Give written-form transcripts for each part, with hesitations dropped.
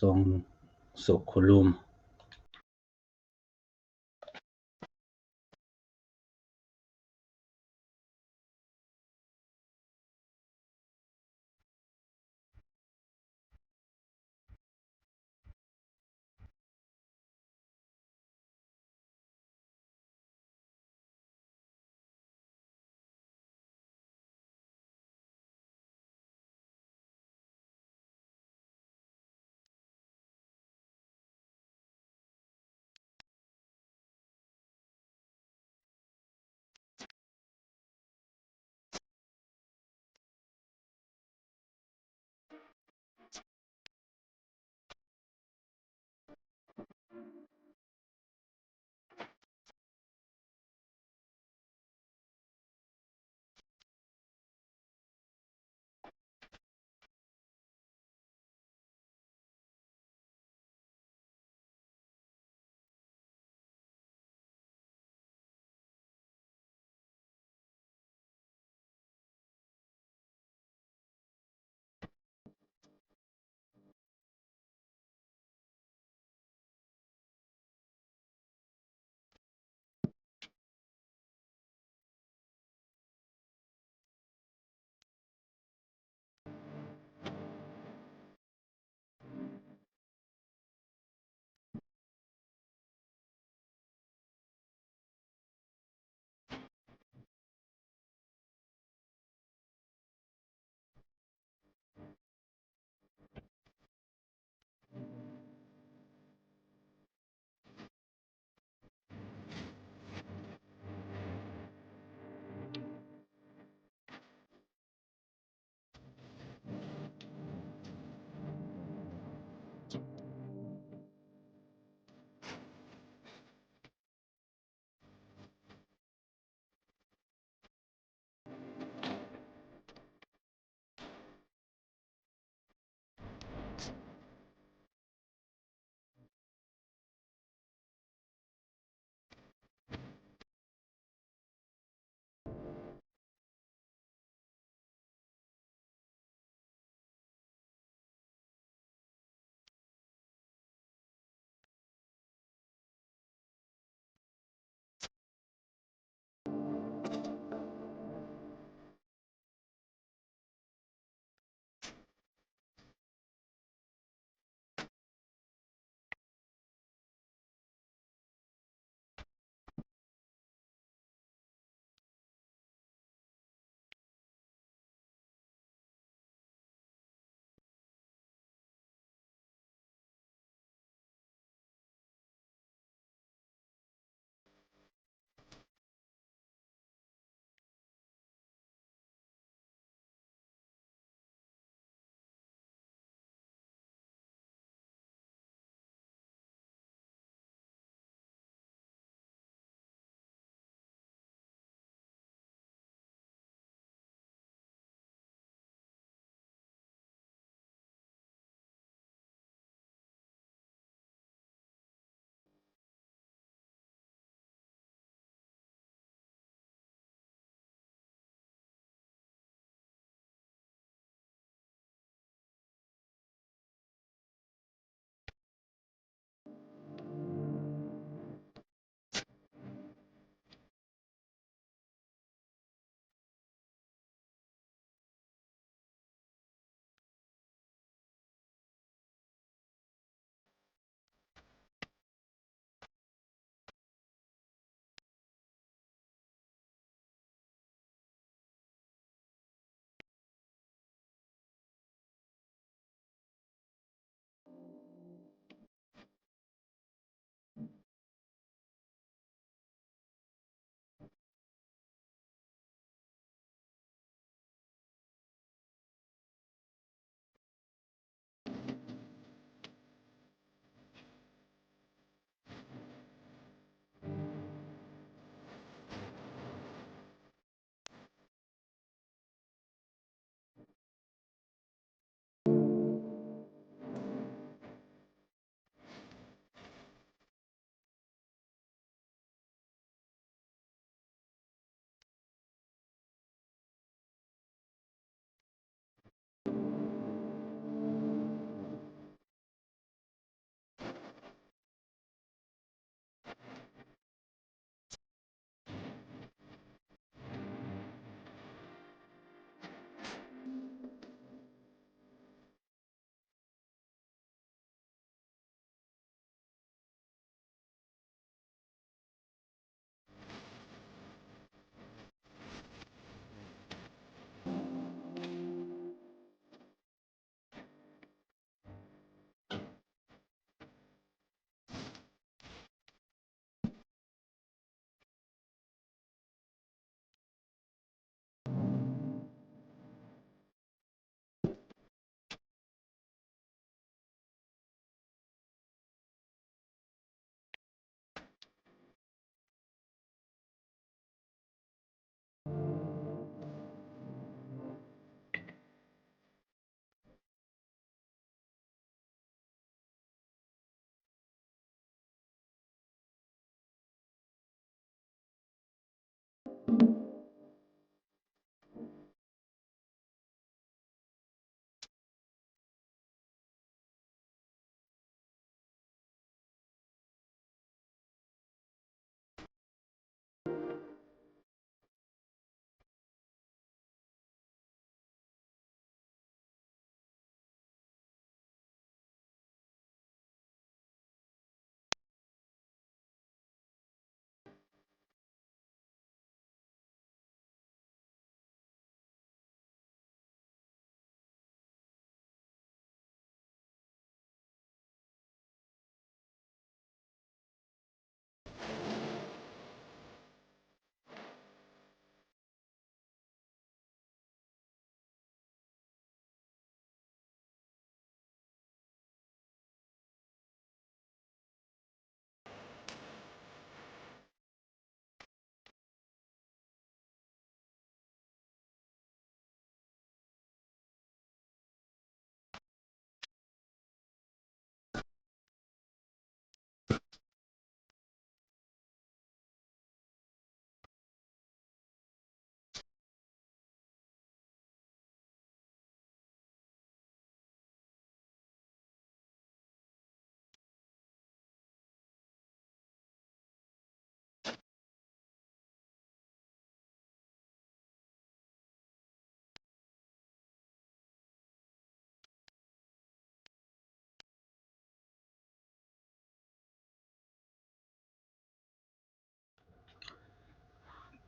ทรงสุขุลุม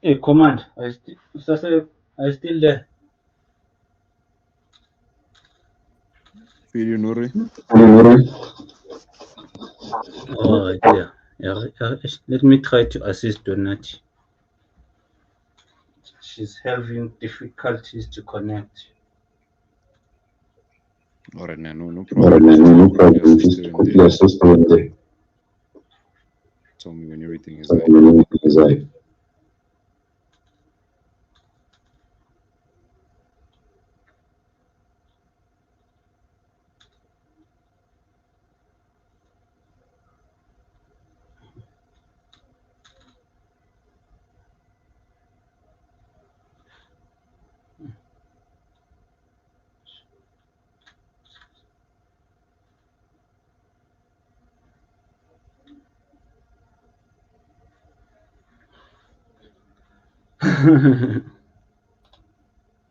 Hey, command. I still there. Video Nuri. Oh, yeah. Let me try to assist Donati. She's having difficulties to connect. Alright, no problem. Quickly assist her in there. Tell me when everything is right.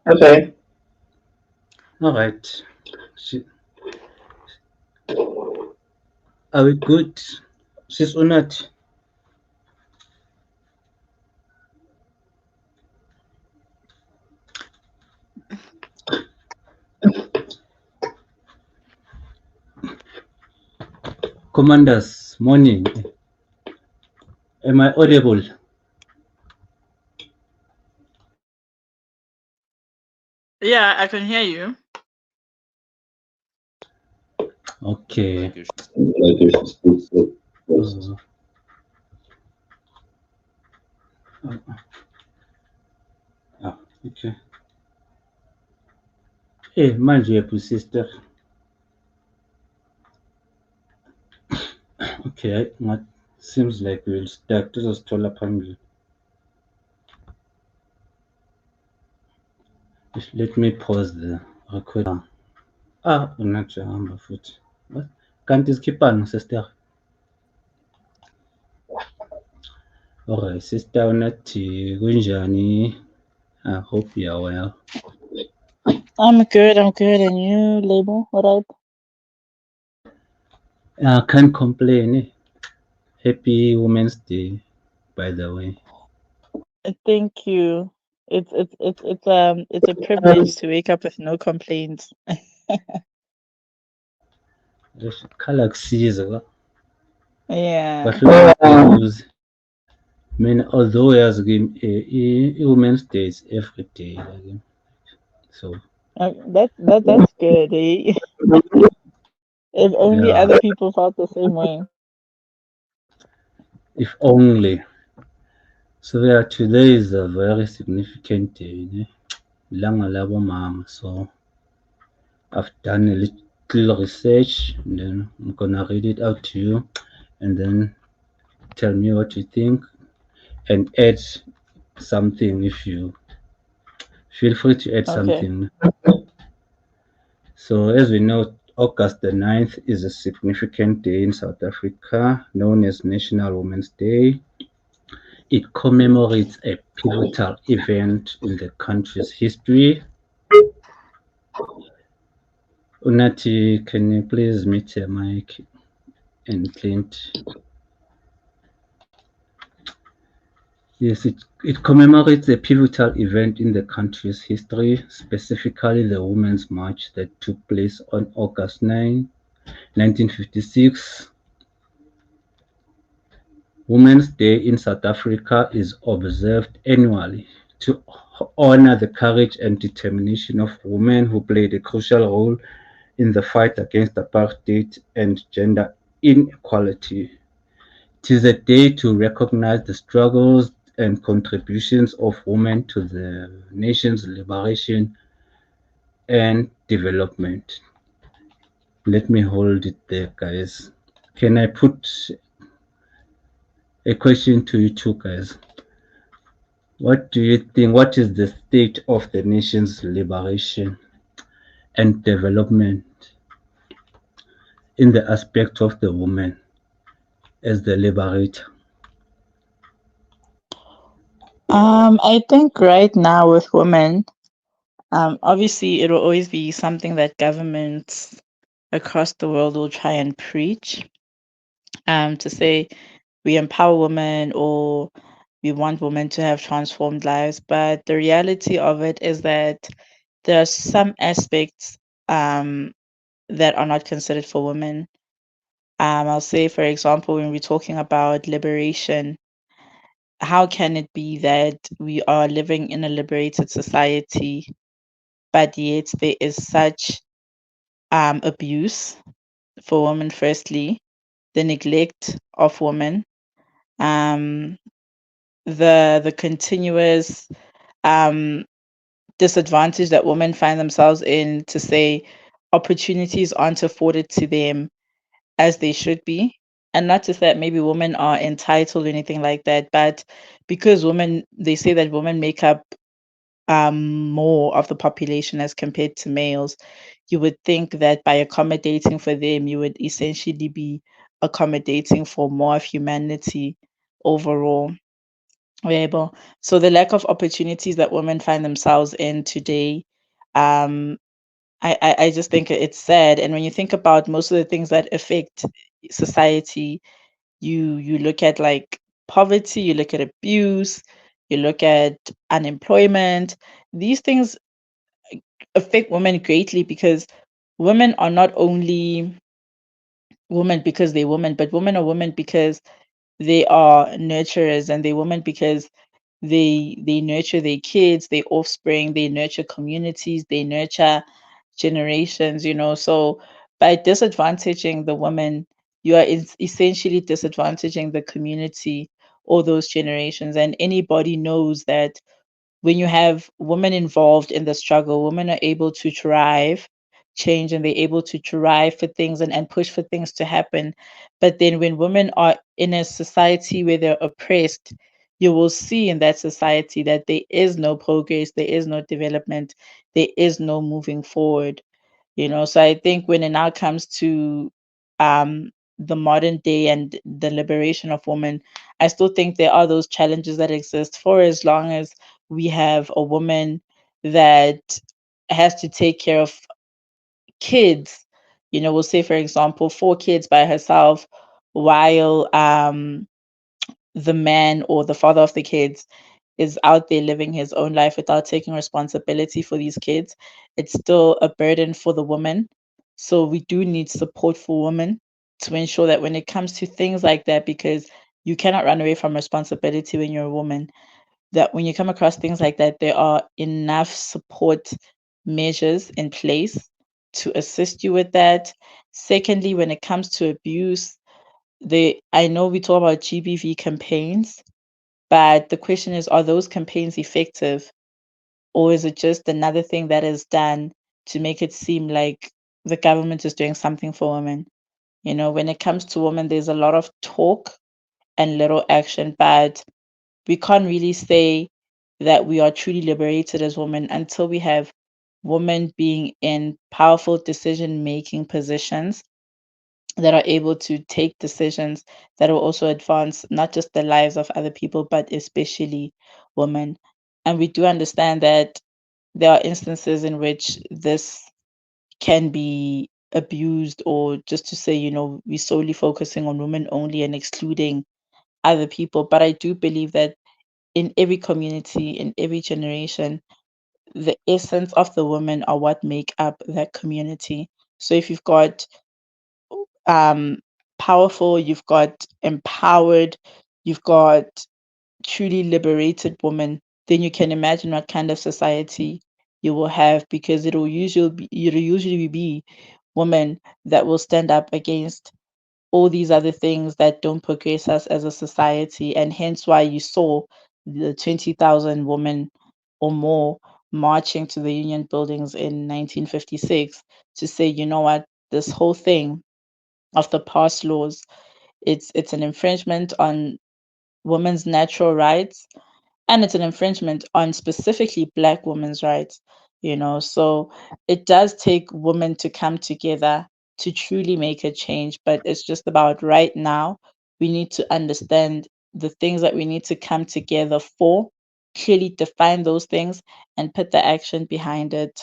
Okay. All right. Are we good? She's Unat. Commanders, morning. Am I audible? Yeah, I can hear you. Okay. Okay. Hey, mind you, sister. Okay, what seems like we'll start. This is Tola Pangi. Let me pause the record. Not your foot. What? Can't skip on, sister. Alright, sister Unati, Gunjani. I hope you're well. I'm good. And you, Label? What up? I can't complain. Happy Women's Day, by the way. Thank you. It's a privilege to wake up with no complaints. Yeah. But I mean, although as Women's Day is every day, so That's good. Eh? If only yeah, other people felt the same way. if only. So yeah, today is a very significant day, Langa Labo Mama. So I've done a little research, and then I'm gonna read it out to you, and then tell me what you think, and add something if you feel free to add Okay. something. So as we know, August the 9th is a significant day in South Africa, known as National Women's Day. It commemorates a pivotal event in the country's history. Unati, can you please mute your mic? And Clint. Yes, it commemorates a pivotal event in the country's history, specifically the Women's March that took place on August 9, 1956. Women's Day in South Africa is observed annually to honor the courage and determination of women who played a crucial role in the fight against apartheid and gender inequality. It is a day to recognize the struggles and contributions of women to the nation's liberation and development. Let me hold it there, guys. Can I put a question to you two, guys? What do you think? What is the state of the nation's liberation and development in the aspect of the woman as the liberator? I think right now with women, obviously it will always be something that governments across the world will try and preach, to say we empower women or we want women to have transformed lives. But the reality of it is that there are some aspects that are not considered for women. I'll say, for example, when we're talking about liberation, how can it be that we are living in a liberated society, but yet there is such abuse for women, firstly, the neglect of women, um, the continuous um, disadvantage that women find themselves in, to say opportunities aren't afforded to them as they should be. And not to say that maybe women are entitled or anything like that, but because women, they say that women make up more of the population as compared to males, you would think that by accommodating for them, you would essentially be accommodating for more of humanity overall. Able. So the lack of opportunities that women find themselves in today, um, I just think it's sad. And when you think about most of the things that affect society, you look at like poverty, you look at abuse, you look at unemployment. These things affect women greatly because women are not only women because they're women, but women are women because they are nurturers, and they're women because they nurture their kids, their offspring, they nurture communities, they nurture generations, So by disadvantaging the woman, you are essentially disadvantaging the community or those generations. And anybody knows that when you have women involved in the struggle, women are able to drive change, and they're able to drive for things and push for things to happen. But then when women are in a society where they're oppressed, you will see in that society that there is no progress, there is no development, there is no moving forward. So I think when it now comes to the modern day and the liberation of women, I still think there are those challenges that exist for as long as we have a woman that has to take care of kids. We'll say, for example, 4 kids by herself, while the man or the father of the kids is out there living his own life without taking responsibility for these kids. It's still a burden for the woman. So we do need support for women to ensure that when it comes to things like that, because you cannot run away from responsibility when you're a woman, that when you come across things like that, there are enough support measures in place to assist you with that. Secondly, when it comes to abuse, I know we talk about GBV campaigns, but the question is, are those campaigns effective? Or is it just another thing that is done to make it seem like the government is doing something for women? When it comes to women, there's a lot of talk and little action, but we can't really say that we are truly liberated as women until we have women being in powerful decision making positions that are able to take decisions that will also advance not just the lives of other people, but especially women. And we do understand that there are instances in which this can be abused, or just to say, we're solely focusing on women only and excluding other people. But I do believe that in every community, in every generation, the essence of the women are what make up that community. So if you've got um, powerful, you've got empowered, you've got truly liberated women, then you can imagine what kind of society you will have, because it'll usually be women that will stand up against all these other things that don't progress us as a society. And hence why you saw the 20,000 women or more marching to the union buildings in 1956 to say, you know what, this whole thing of the past laws, it's an infringement on women's natural rights, and it's an infringement on specifically Black women's rights. So it does take women to come together to truly make a change, but it's just about right now we need to understand the things that we need to come together for, clearly define those things, and put the action behind it.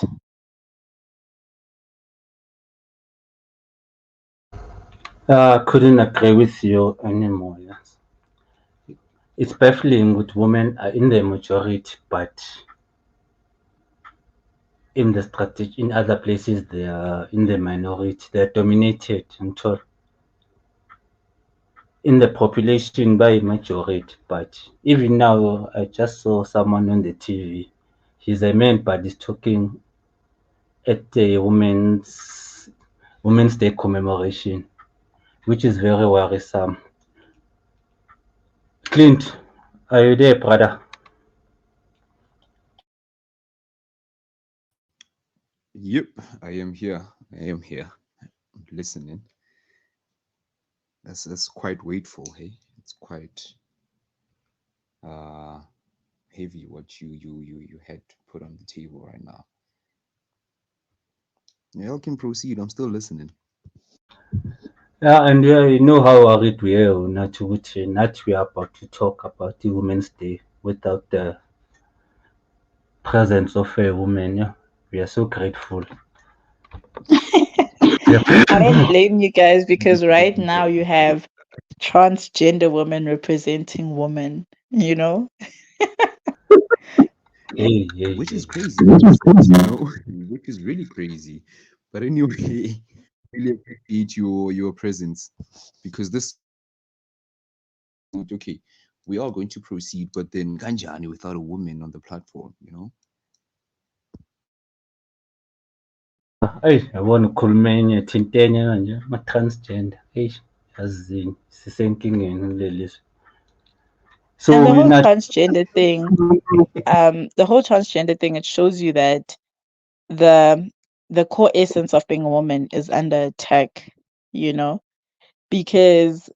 Couldn't agree with you anymore. Yes. It's baffling that women are in the majority, but in the strategy, in other places, they are in the minority. They're dominated in the population by majority. But even now, I just saw someone on the TV. He's a man, but he's talking at the Women's Day commemoration, which is very worrisome. Clint, are you there, brother? Yep, I am here. I am here. I'm listening. That's quite weightful, hey? It's quite uh heavy what you had to put on the table right now. Y'all can proceed. I'm still listening. Yeah, and you know how worried we are not we are about to talk about the Women's Day without the presence of a woman. Yeah, we are so grateful. Yeah. I don't blame you guys, because right now you have transgender women representing women, Hey, hey, Which is hey. crazy, which is really crazy. But anyway, really appreciate your presence because this okay, we are going to proceed, but then Ganjani without a woman on the platform. Hey, yabona ukhuluma enye thinta enye kanje ama-transgender. Eish, yazini sisenkingeni kuleli zwe. So And the we're whole not transgender thing, it shows you that the the core essence of being a woman is under attack, you know, because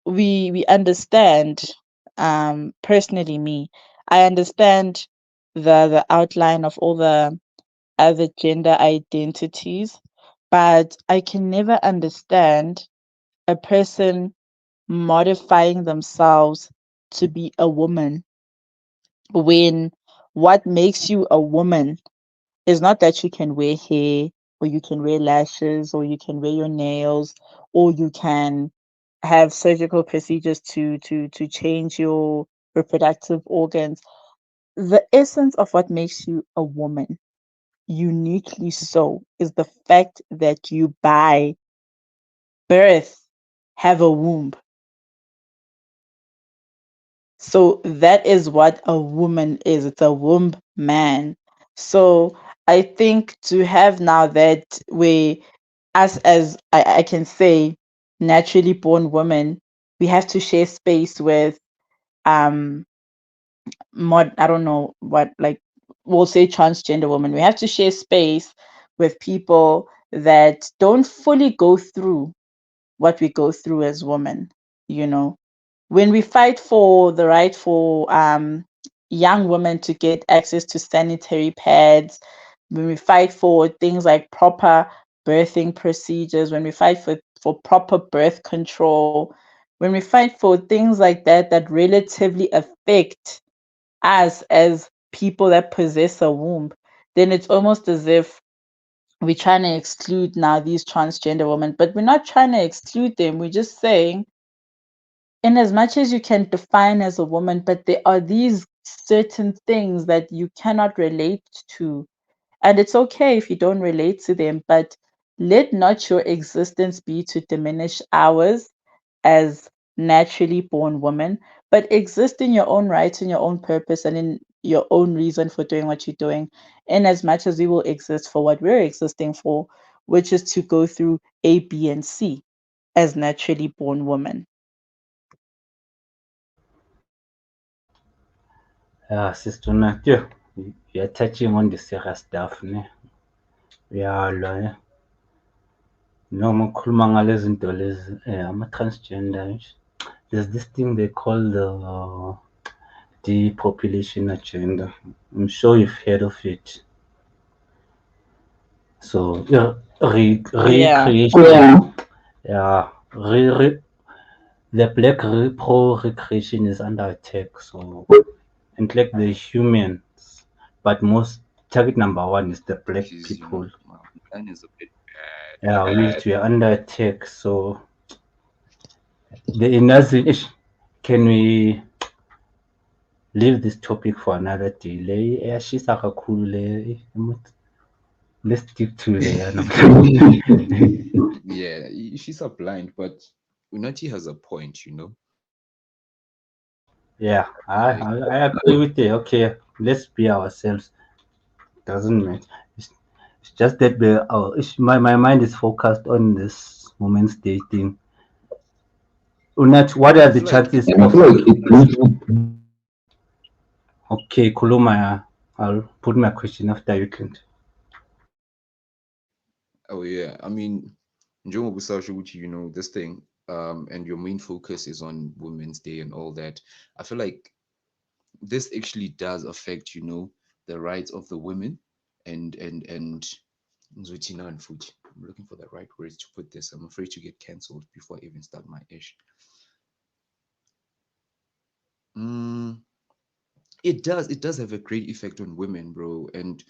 we understand, personally me, I understand the outline of all the other gender identities, but I can never understand a person modifying themselves to be a woman, when what makes you a woman is not that you can wear hair, or you can wear lashes, or you can wear your nails, or you can have surgical procedures to change your reproductive organs. The essence of what makes you a woman, uniquely so, is the fact that you by birth have a womb. So that is what a woman is. It's a womb man. So I think to have now that we, us as I can say, naturally born women, we have to share space with um I don't know what, like, we'll say transgender women. We have to share space with people that don't fully go through what we go through as women, you know. When we fight for the right for young women to get access to sanitary pads, when we fight for things like proper birthing procedures, when we fight for proper birth control, when we fight for things like that that relatively affect us as people that possess a womb, then it's almost as if we're trying to exclude now these transgender women. But we're not trying to exclude them. We're just saying, in as much as you can define as a woman, but there are these certain things that you cannot relate to. And it's okay if you don't relate to them, but let not your existence be to diminish ours as naturally born women, but exist in your own right, in your own purpose, and in your own reason for doing what you're doing, in as much as we will exist for what we're existing for, which is to go through A, B, and C as naturally born women. Yeah, Sister Natio, you're touching on the serious stuff, ne? Yeah, lo, noma ukhuluma ngalezi zinto lezi ama-transgender there's this thing they call the depopulation agenda. I'm sure you've heard of it. So yeah, Yeah. recreation. Yeah, the black pro recreation is under attack. So and like the humans, but most target number one is the black Because people. my line is a bit Yeah, bad. we are under attack. So the another can we leave this topic for another day? She's a cool. Let's stick to the Yeah, she's a blind, but Unachi has a point, yeah, Like, I agree with you. Okay, let's be ourselves. Doesn't matter. It's just that my mind is focused on this Women's Day thing. Unat, what are I the feel like chances it of? needs to be addressed. Okay, Kuluma, I'll put my question after you can. Oh yeah, I mean, Njomo Busashuchi, this thing, and your main focus is on Women's Day and all that. I feel like this actually does affect, the rights of the women and Nzuchina and Fuji. I'm looking for the right words to put this. I'm afraid to get cancelled before I even start my ish. Mm, it does have a great effect on women, bro. And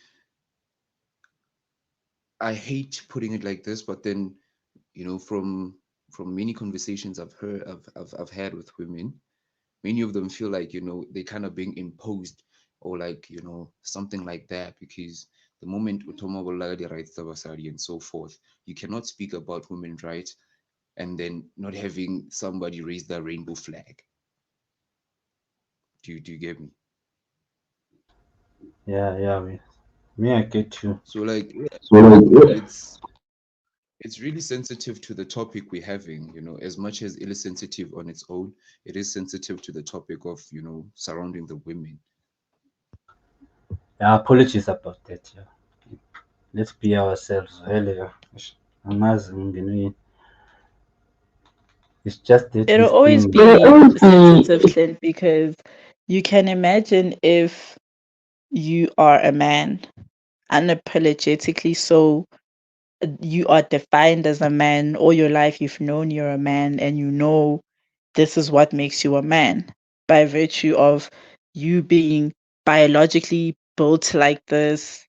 I hate putting it like this, but then, from many conversations I've had with women, many of them feel like, they kind of being imposed, or like, something like that, because the moment Utoma Bolagadi rights Tabasari and so forth, you cannot speak about women's rights and then not having somebody raise the rainbow flag. Do you get me? Yeah, me, I get you. So like, yeah, So like, it's really sensitive to the topic we're having, as much as it is sensitive on its own, it is sensitive to the topic of, surrounding the women. yeah, apologies about that. Yeah, let's be ourselves. Earlier, it's just that It'll this always thing. be sensitive, Clint, because you can imagine if you are a man, unapologetically so, you are defined as a man all your life, you've known you're a man, and you know this is what makes you a man by virtue of you being biologically built like this,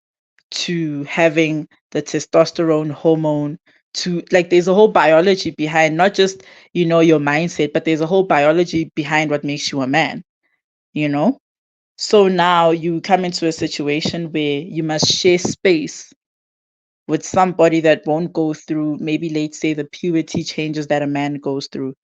to having the testosterone hormone, to like there's a whole biology behind, not just your mindset, but there's a whole biology behind what makes you a man, you know so now you come into a situation where you must share space with somebody that won't go through, maybe let's say, the puberty changes that a man goes through,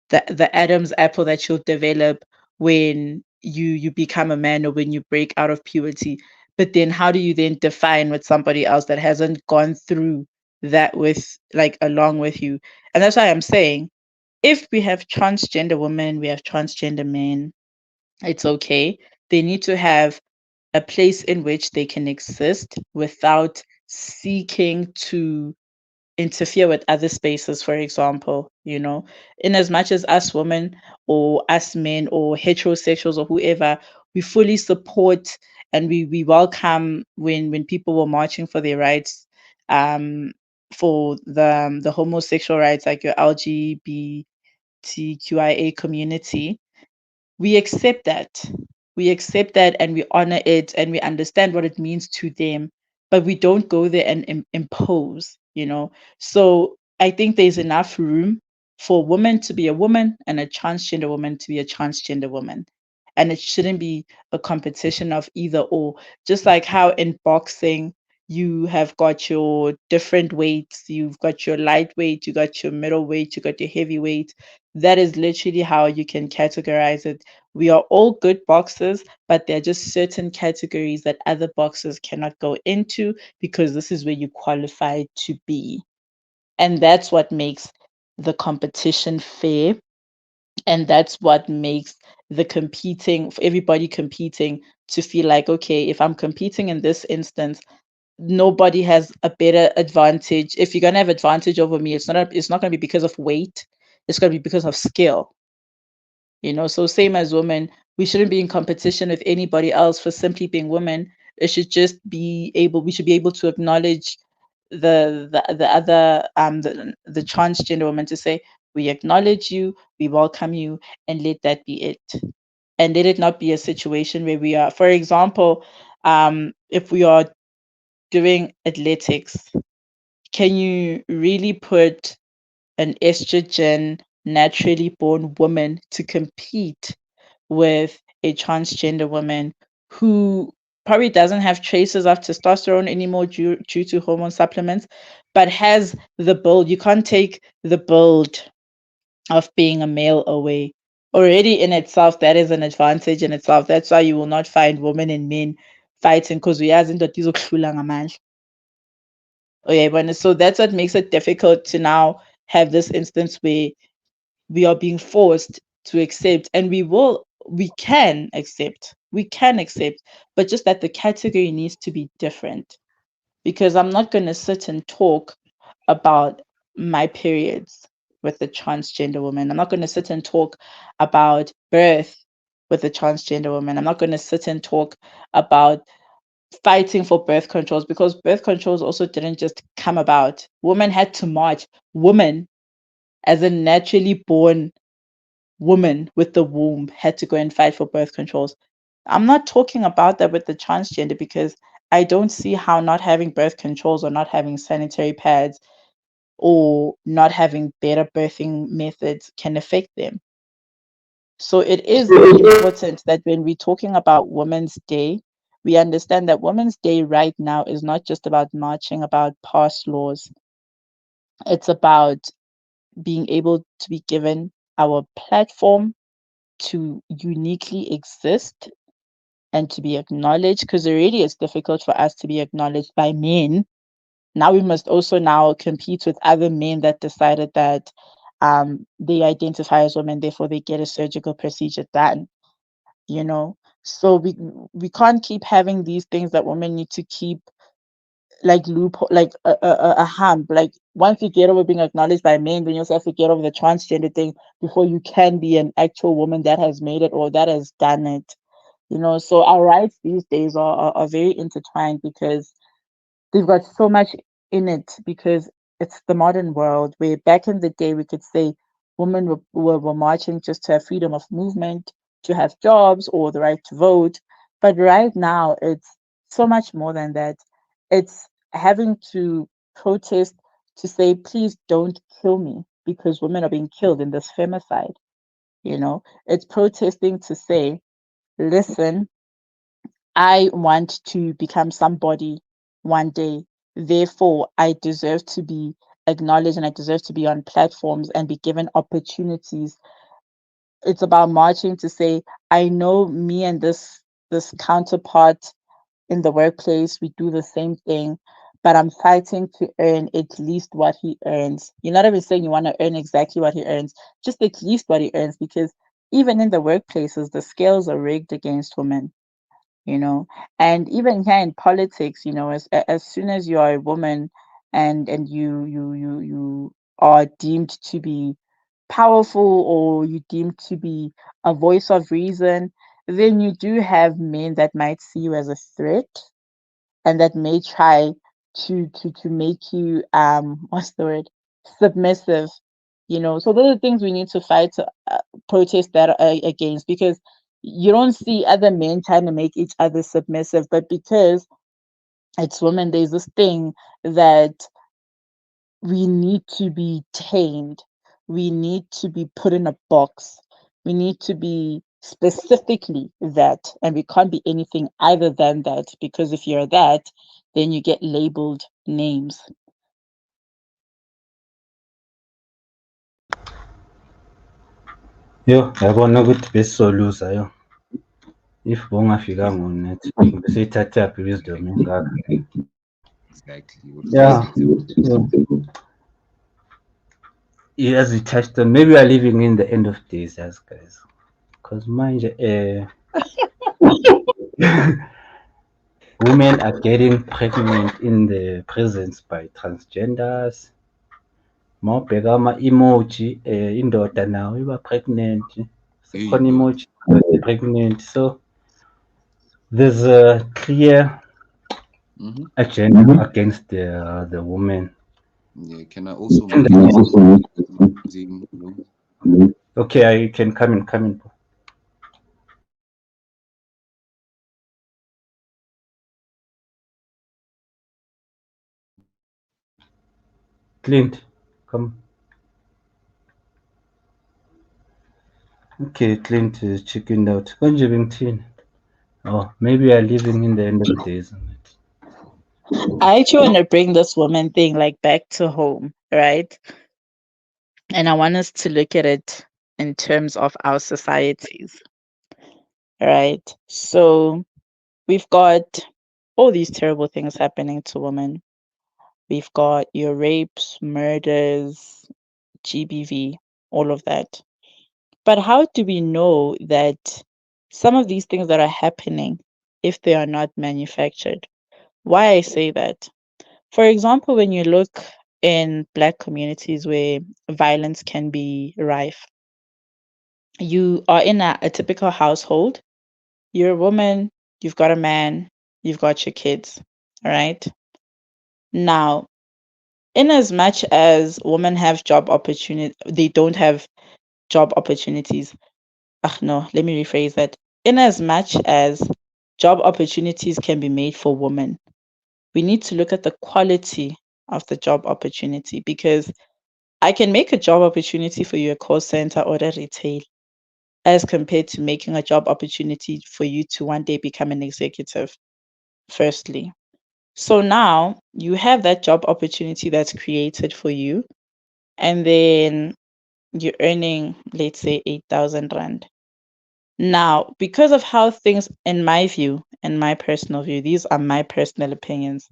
the Adam's apple that you'll develop when you become a man, or when you break out of puberty. But then how do you then define with somebody else that hasn't gone through that with, like, along with you? And that's why I'm saying, if we have transgender women, we have transgender men, it's okay. They need to have a place in which they can exist without seeking to interfere with other spaces, for example, in as much as us women or us men or heterosexuals or whoever, we fully support and we welcome when people were marching for their rights, um, for the homosexual rights, like your LGBTQIA community. We accept that. We accept that and we honor it and we understand what it means to them, but we don't go there and impose, you know. So I think there's enough room for a woman to be a woman and a transgender woman to be a transgender woman. And it shouldn't be a competition of either or. Just like how in boxing, you have got your different weights, you've got your lightweight, you got your middleweight, you got your heavyweight. That is literally how you can categorize it. We are all good boxers, but there are just certain categories that other boxers cannot go into because this is where you qualify to be. And that's what makes the competition fair. And that's what makes the competing, for everybody competing, to feel like, okay, if I'm competing in this instance, nobody has a better advantage. If you're gonna have advantage over me, it's not gonna be because of weight, it's gonna be because of skill. You know, so same as women, we shouldn't be in competition with anybody else for simply being women. It should just be able, we should be able to acknowledge the other the transgender woman, to say we acknowledge you, we welcome you, and let that be it. And let it not be a situation where we are, for example, if we are doing athletics, can you really put an estrogen naturally born woman to compete with a transgender woman who probably doesn't have traces of testosterone anymore due to hormone supplements, but has the build? You can't take the build of being a male away. Already in itself, that is an advantage in itself. That's why you will not find women and men fighting, because we are into ngamandla. Okay, but so that's what makes it difficult to now have this instance where we are being forced to accept, and we can accept, but just that the category needs to be different. Because I'm not going to sit and talk about my periods with the transgender woman. I'm not going to sit and talk about birth with the transgender woman. I'm not going to sit and talk about fighting for birth controls, because birth controls also didn't just come about. Women had to march. Women, as a naturally born woman with the womb, had to go and fight for birth controls. I'm not talking about that with the transgender, because I don't see how not having birth controls or not having sanitary pads or not having better birthing methods can affect them. So it is very important that when we're talking about Women's Day, we understand that Women's Day right now is not just about marching about past laws. It's about being able to be given our platform to uniquely exist and to be acknowledged, because already it's difficult for us to be acknowledged by men. Now we must also now compete with other men that decided that they identify as women, therefore they get a surgical procedure done, you know. So we can't keep having these things that women need to keep, like loophole, like a hump. Like once you get over being acknowledged by men, then you also have to get over the transgender thing before you can be an actual woman that has made it or that has done it. You know, so our rights these days are very intertwined, because they've got so much in it, because it's the modern world, where back in the day we could say women were marching just to have freedom of movement, to have jobs or the right to vote. But right now it's so much more than that. It's having to protest to say, please don't kill me, because women are being killed in this femicide. You know, it's protesting to say, listen, I want to become somebody one day. Therefore, I deserve to be acknowledged and I deserve to be on platforms and be given opportunities. It's about marching to say, I know me and this counterpart in the workplace, we do the same thing, but I'm fighting to earn at least what he earns. You're not even saying you want to earn exactly what he earns, just at least what he earns, because even in the workplaces, the scales are rigged against women, you know. And even here in politics, you know, as soon as you are a woman and you are deemed to be powerful, or you deemed to be a voice of reason, then you do have men that might see you as a threat and that may try to make you what's the word, submissive, you know. So those are things we need to fight to protest that against, because you don't see other men trying to make each other submissive, but because it's women, there's this thing that we need to be tamed. We need to be put in a box. We need to be specifically that, and we can't be anything other than that, because if you're that, then you get labeled names. Yo, yabona ukuthi besizoluza yo. If bongafikanga on-net, besiyithathaphi i-wisdom engaka. Exactly. Yeah. As we touched on, maybe we are living in the end of days, as guys. Because manje, women are getting pregnant in the presence by transgenders. Mawubheka ama-emoji, indoda nayo iba pregnant. Sekhona Hey, emoji pregnant. So there's a clear agenda against the woman. yeah, can I also And make using, okay, you can come in. Clint, come. Okay, Clint is checking out. Konje bengithini? Oh, maybe we are living in the end of days. I actually want to bring this woman thing like back to home, right? And I want us to look at it in terms of our societies, right? So we've got all these terrible things happening to women. We've got your rapes, murders, GBV, all of that. But how do we know that some of these things that are happening, if they are not manufactured? Why I say that? For example, when you look in Black communities where violence can be rife, you are in a typical household. You're a woman, you've got a man, you've got your kids, all right? Now, in as much as women have job opportunity, they don't have job opportunities. No, let me rephrase that. In as much as job opportunities can be made for women, we need to look at the quality of the job opportunity, because I can make a job opportunity for you a call center or a retail as compared to making a job opportunity for you to one day become an executive, firstly. So now you have that job opportunity that's created for you, and then you're earning, let's say, 8,000 Rand. Now, because of how things, in my view, in my personal view, these are my personal opinions.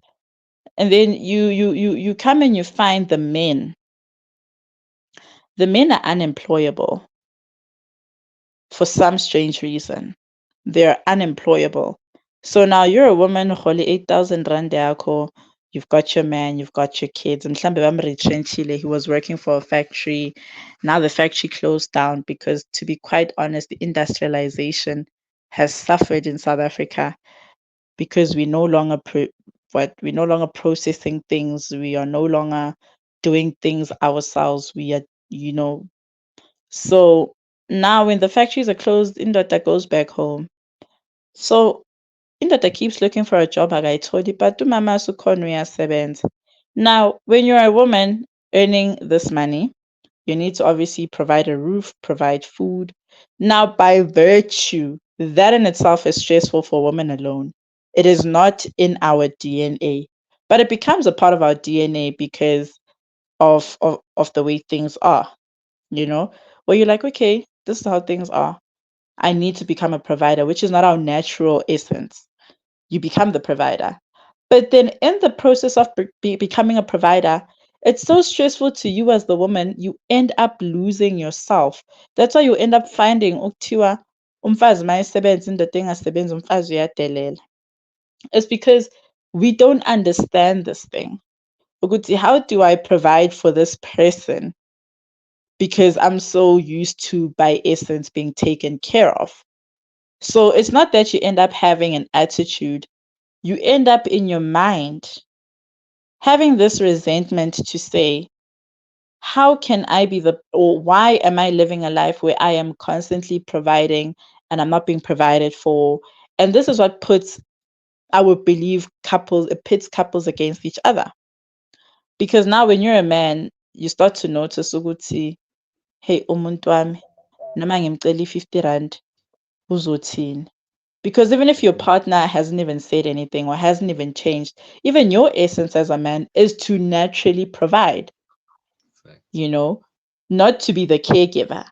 And then you come and you find the men. The men are unemployable for some strange reason. They're unemployable. So now you're a woman, holy 8,000 Rand yakho, you've got your man, you've got your kids. Mhlambe bamretrenchile, he was working for a factory. Now the factory closed down because, to be quite honest, the industrialization has suffered in South Africa, because we no longer we're no longer processing things. We are no longer doing things ourselves. We are, you know, so now when the factories are closed, Indota goes back home. So Indota keeps looking for a job, like I told you, but mama sukhona uyasebenza. Now, when you're a woman earning this money, you need to obviously provide a roof, provide food. Now, by virtue, that in itself is stressful for women alone. It is not in our DNA, but it becomes a part of our DNA because of the way things are, you know, where you're like, okay, this is how things are. I need to become a provider, which is not our natural essence. You become the provider. But then in the process of becoming a provider, it's so stressful to you as the woman, you end up losing yourself. That's why you end up finding ukuthiwa umfazi mayesebenza indoda engasebenzi umfazi uyadelela. It's because we don't understand this thing. Ukuthi, how do I provide for this person? Because I'm so used to, by essence, being taken care of. So it's not that you end up having an attitude, you end up in your mind having this resentment to say, how can I be or why am I living a life where I am constantly providing and I'm not being provided for? And this is what puts, I would believe, it pits couples against each other. Because now when you're a man, you start to notice ukuthi, hey, umuntu wami, noma ngimcela 50 rand, uzothini? Because even if your partner hasn't even said anything or hasn't even changed, even your essence as a man is to naturally provide, Fact. not to be the caregiver.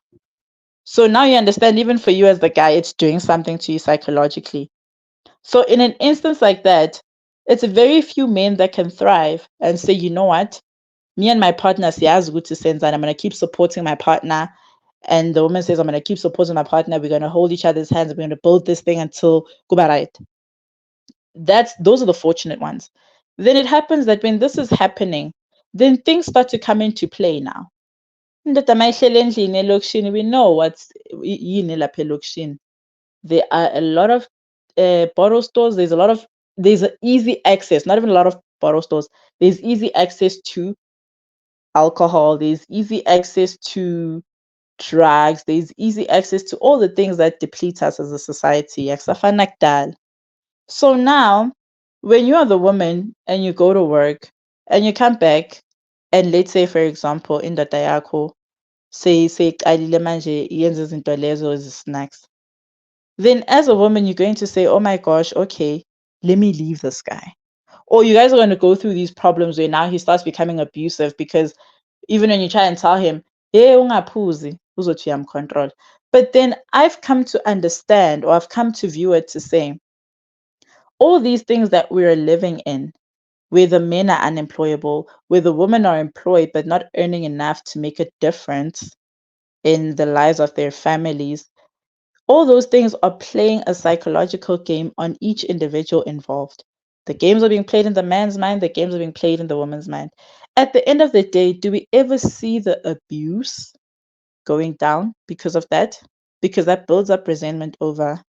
So now you understand, even for you as the guy, it's doing something to you psychologically. So in an instance like that, it's very few men that can thrive and say, you know what? Me and my partner, siyazi ukuthi senzani, I'm going to keep supporting my partner. And the woman says, I'm going to keep supporting my partner. We're going to hold each other's hands. We're going to build this thing until kuba right. Those are the fortunate ones. Then it happens that when this is happening, then things start to come into play now. Indoda mayihleli endlini elokishini, we know what's yini lapha elokishini. There are a lot of bottle stores. There's easy access, not even a lot of bottle stores. There's easy access to alcohol. There's easy access to drugs. There's easy access to all the things that deplete us as a society. Akusafani nakudala. So now, when you are the woman and you go to work and you come back, and let's say, for example, indoda yakho seyiqalile manje yenza izinto lezo snacks, then as a woman, you're going to say, oh my gosh, okay, let me leave this guy. Or you guys are going to go through these problems where now he starts becoming abusive because even when you try and tell him, hey, ungaphuzi, uzothi uyamcontrol. But then I've come to understand, or I've come to view it to say, all these things that we're living in, where the men are unemployable, where the women are employed but not earning enough to make a difference in the lives of their families, all those things are playing a psychological game on each individual involved. The games are being played in the man's mind, the games are being played in the woman's mind. At the end of the day, do we ever see the abuse going down because of that? Because that builds up resentment over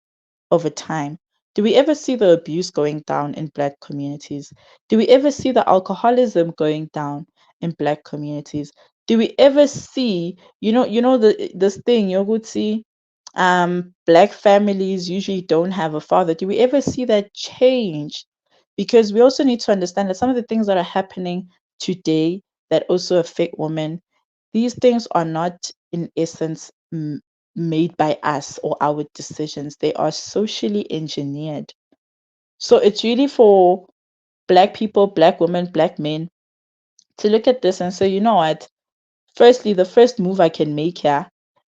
time. Do we ever see the abuse going down in Black communities? Do we ever see the alcoholism going down in Black communities? Do we ever see, this thing, Yoguti, Black families usually don't have a father. Do we ever see that change? Because we also need to understand that some of the things that are happening today that also affect women, these things are not in essence made by us or our decisions. They are socially engineered. So it's really for Black people, Black women, Black men to look at this and say, you know what? Firstly, the first move I can make here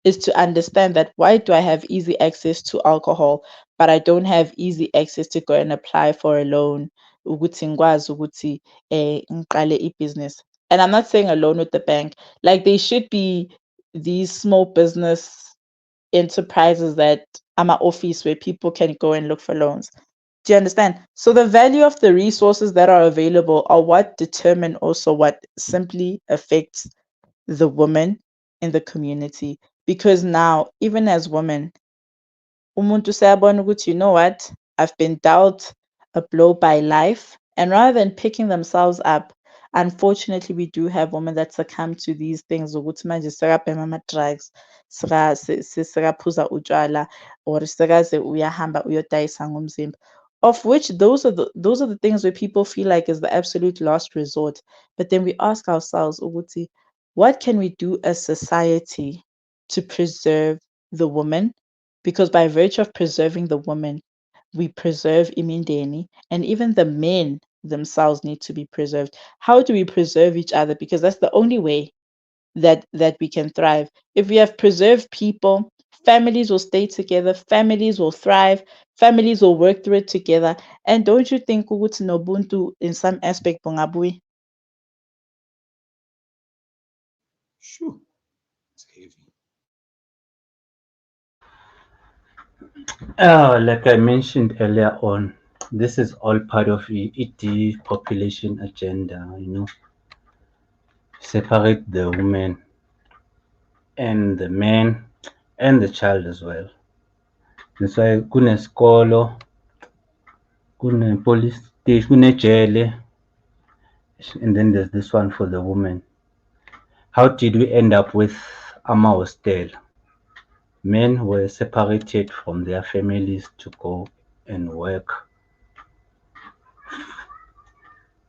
is to understand that why do I have easy access to alcohol, but I don't have easy access to go and apply for a loan, ukuthi ngikwazi ukuthi, ngiqale business. And I'm not saying a loan with the bank. Like there should be these small business enterprises that I'm an office where people can go and look for loans. Do you understand? So the value of the resources that are available are what determine also what simply affects the women in the community. Because now, even as women, umuntu sayabona ukuthi, you know what, I've been dealt a blow by life. And rather than picking themselves up, unfortunately, we do have women that succumb to these things. Ukuthi manje sekabhema ama-drugs, sekaphuza utshwala, or sekaze uyahamba uyodayisa ngomzimba. Of which those are the things where people feel like is the absolute last resort. But then we ask ourselves, ukuthi, what can we do as society to preserve the woman? Because by virtue of preserving the woman, we preserve imindeni, and even the men themselves need to be preserved. How do we preserve each other? Because that's the only way that we can thrive. If we have preserved people, families will stay together, families will thrive, families will work through it together. And don't you think ukuthi nobuntu in some aspect bungabui? Sure. It's heavy. Like I mentioned earlier on, this is all part of the depopulation agenda, separate the woman and the man and the child as well. That's why kunesikolo, kune-police station, kunejele, and then there's this one for the women. How did we end up with ama-hostel? Men were separated from their families to go and work.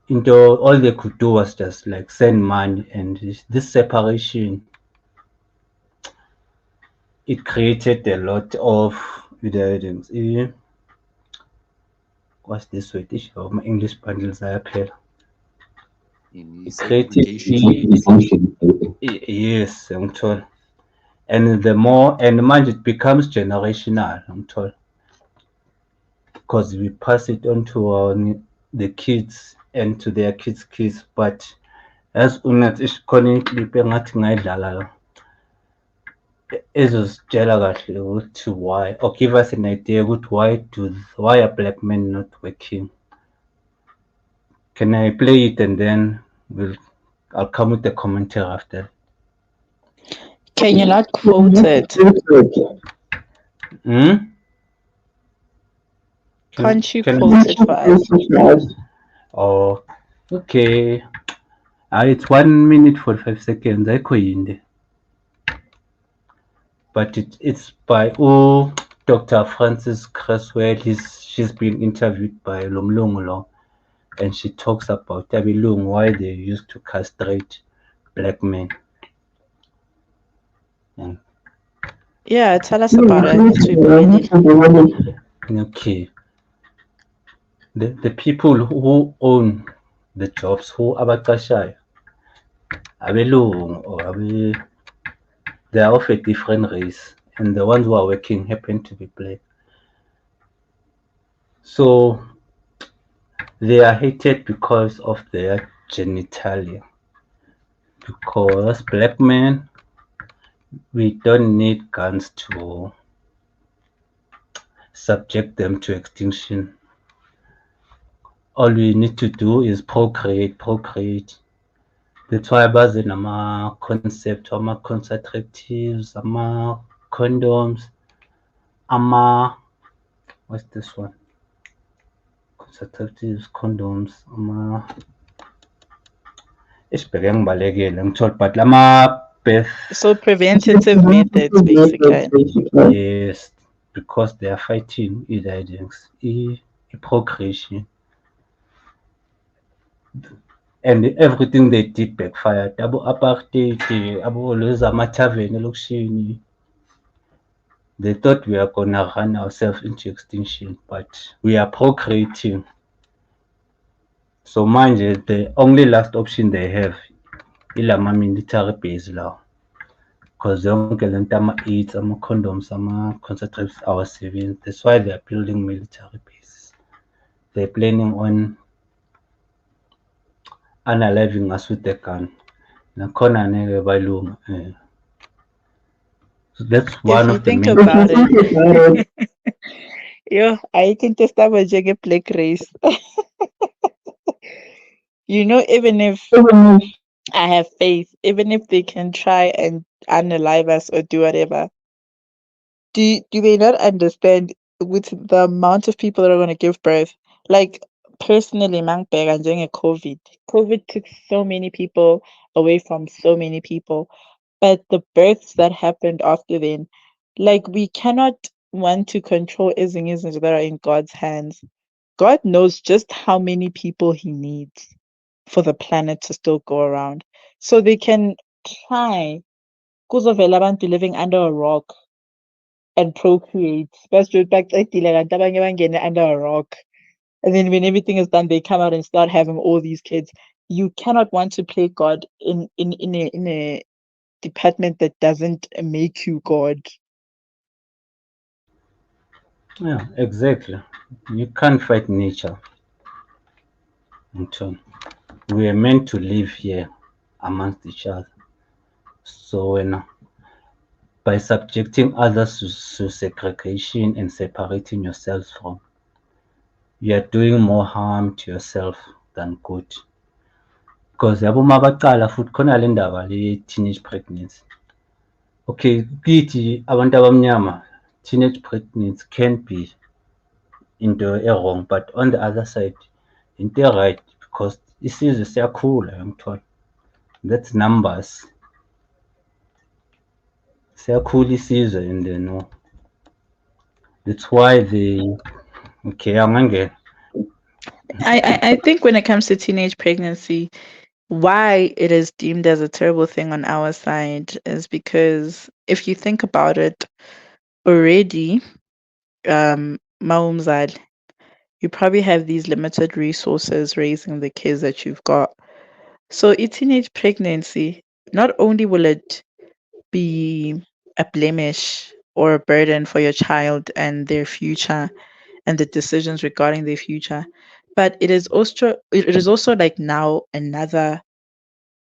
All they could do was just like send money, and this separation, it created a lot of what's this word? My English bundles ayaphela. In It created segregation. yes, ngithola. And the more and manje it becomes generational, ngithola. Because we pass it on to the kids and to their kids, but as unathi khona inclip engathi ngayidlala la ezositshela kahle ukuthi why, or give us an idea ukuthi why are black men not working. Can I play it and then I'll come with the commentary after. Can you not quote it? Can't you quote it for us? Oh, okay. It's 1 minute 45 seconds. Ayikho yinde. But it's by Dr. Frances Cresswell. She's been interviewed by Lomlungu, and she talks about Tabilung, why they used to castrate black men. Yeah, tell us about it. Okay. The people who own the jobs, who abaqashayo, abelungu or they are of a different race, and the ones who are working happen to be black. So they are hated because of their genitalia. Because black men, we don't need guns to subject them to extinction. All we need to do is procreate. That's why baze nama-concept, ama-contraceptives, ama-condoms, what's this one? Contraceptives, condoms, isibheke ngibalekile ngithola, but ama-birth. So preventative methods, basically. Yes, because they are fighting procreation. And everything they did backfired. Abo-apartheid, abo-lose ama-tavern elokishini. They thought we are gonna run ourselves into extinction, but we are procreating. So manje, the only last option they have ilama military base law. Because yonke lento ama-AIDS, ama-condoms, ama-contraceptives awasebenzi. That's why they are building military bases. They're planning on unaliving us with the gun. Nakhona ngeke balunga. So that's one of the main. If you think about it, yo, I think this time was a black race. Even if I have faith, even if they can try and unalive us or do whatever, do they not understand with the amount of people that are going to give birth? Like personally, Mangbeg and during COVID took so many people away from so many people, but the births that happened after then, like we cannot want to control things that are in God's hands. God knows just how many people He needs for the planet to still go around. So they can try. Kuzovela abantu living under a rock and procreate. Under a rock. And then when everything is done, they come out and start having all these kids. You cannot want to play God in a department that doesn't make you God. Yeah, exactly. You can't fight nature. We are meant to live here amongst each other. So by subjecting others to segregation and separating yourselves from, you are doing more harm to yourself than good. Because yabo mabacala futhi khona le ndaba le teenage pregnancy. Okay, kithi abantu abamnyama teenage pregnancy can be into a wrong, but on the other side, into a right because isizwe siyakhula yangithola. That's numbers. Siyakhula isizwe and no. That's why the okay, angangena. I think when it comes to teenage pregnancy, why it is deemed as a terrible thing on our side is because if you think about it already, Maumzad, you probably have these limited resources raising the kids that you've got. So a teenage pregnancy, not only will it be a blemish or a burden for your child and their future and the decisions regarding their future, but it is also like now another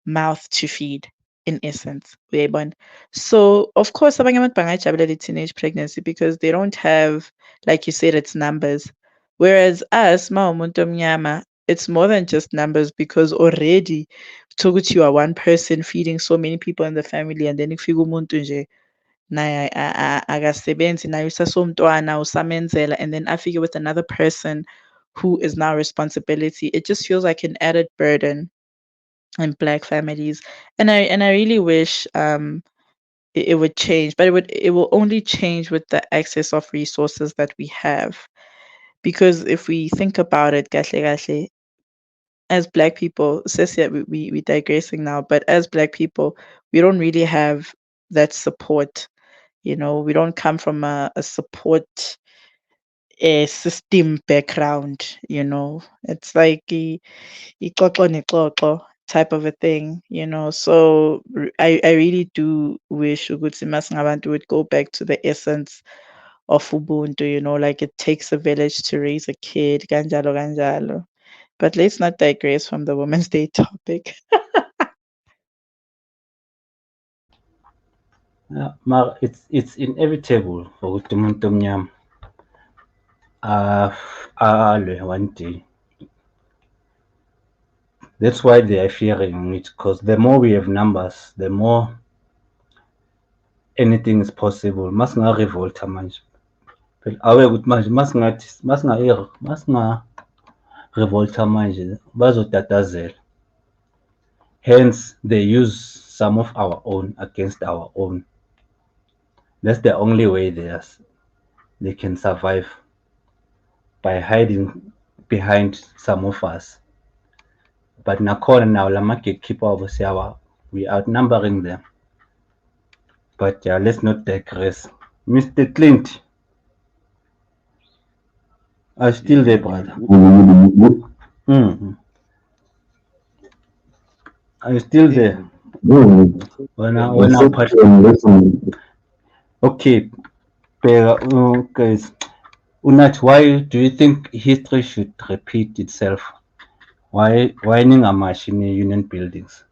mouth to feed in essence. Uyayibona? So of course abanye abantu bangayijabulela teenage pregnancy because they don't have, like you said, it's numbers. Whereas us, mawumuntu omnyama, it's more than just numbers because already talk you are one person feeding so many people in the family and then ifika umuntu nje naye akasebenzi naye usasomntwana usamenzela and then afike with another person who is now responsibility. It just feels like an added burden and black families, and I really wish it would change, but it will only change with the access of resources that we have. Because if we think about it, kahle, as black people, says yeah, we digressing now, but as black people, we don't really have that support. We don't come from a support a system background. It's like ixoxo nexoxo type of a thing. So I really do wish ukuthi masingabantu would go back to the essence of Ubuntu, like it takes a village to raise a kid, kanjalo kanjalo. But let's not digress from the Women's Day topic. It's inevitable ukuthi umuntu omnyama alwe one day. That's why they are fearing it because the more we have numbers, the more anything is possible. Masinga-revolta manje. Phela aweke ukuthi manje masinga-revolta manje bazotatazela. Hence, they use some of our own against our own. That's the only way they can survive, by hiding behind some of us. But nakhona now lama gatekeeper wabo we outnumbering them. But yeah, let's not digress. Mr. Clint, are you still there, brother? Mm. Are you still there? When I okay, guys. Unat, why do you think history should repeat itself? Why ningamashi in union buildings?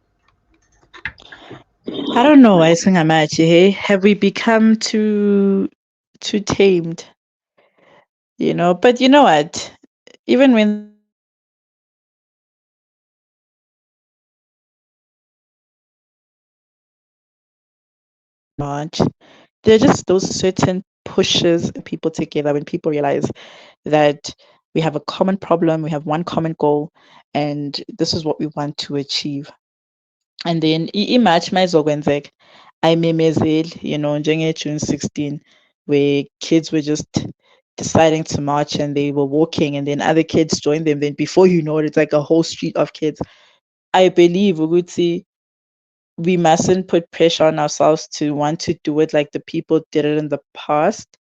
I don't know why Singamachi, hey? Have we become too tamed? But you know what? Even when March, there are just those certain pushes people together when people realize that we have a common problem, we have one common goal, and this is what we want to achieve. And then i-match mayizokwenzeka ayimemezeli, njenge-June 16, where kids were just deciding to march and they were walking and then other kids joined them. Then before you know it, it's like a whole street of kids. I believe Uguti, we mustn't put pressure on ourselves to want to do it like the people did it in the past,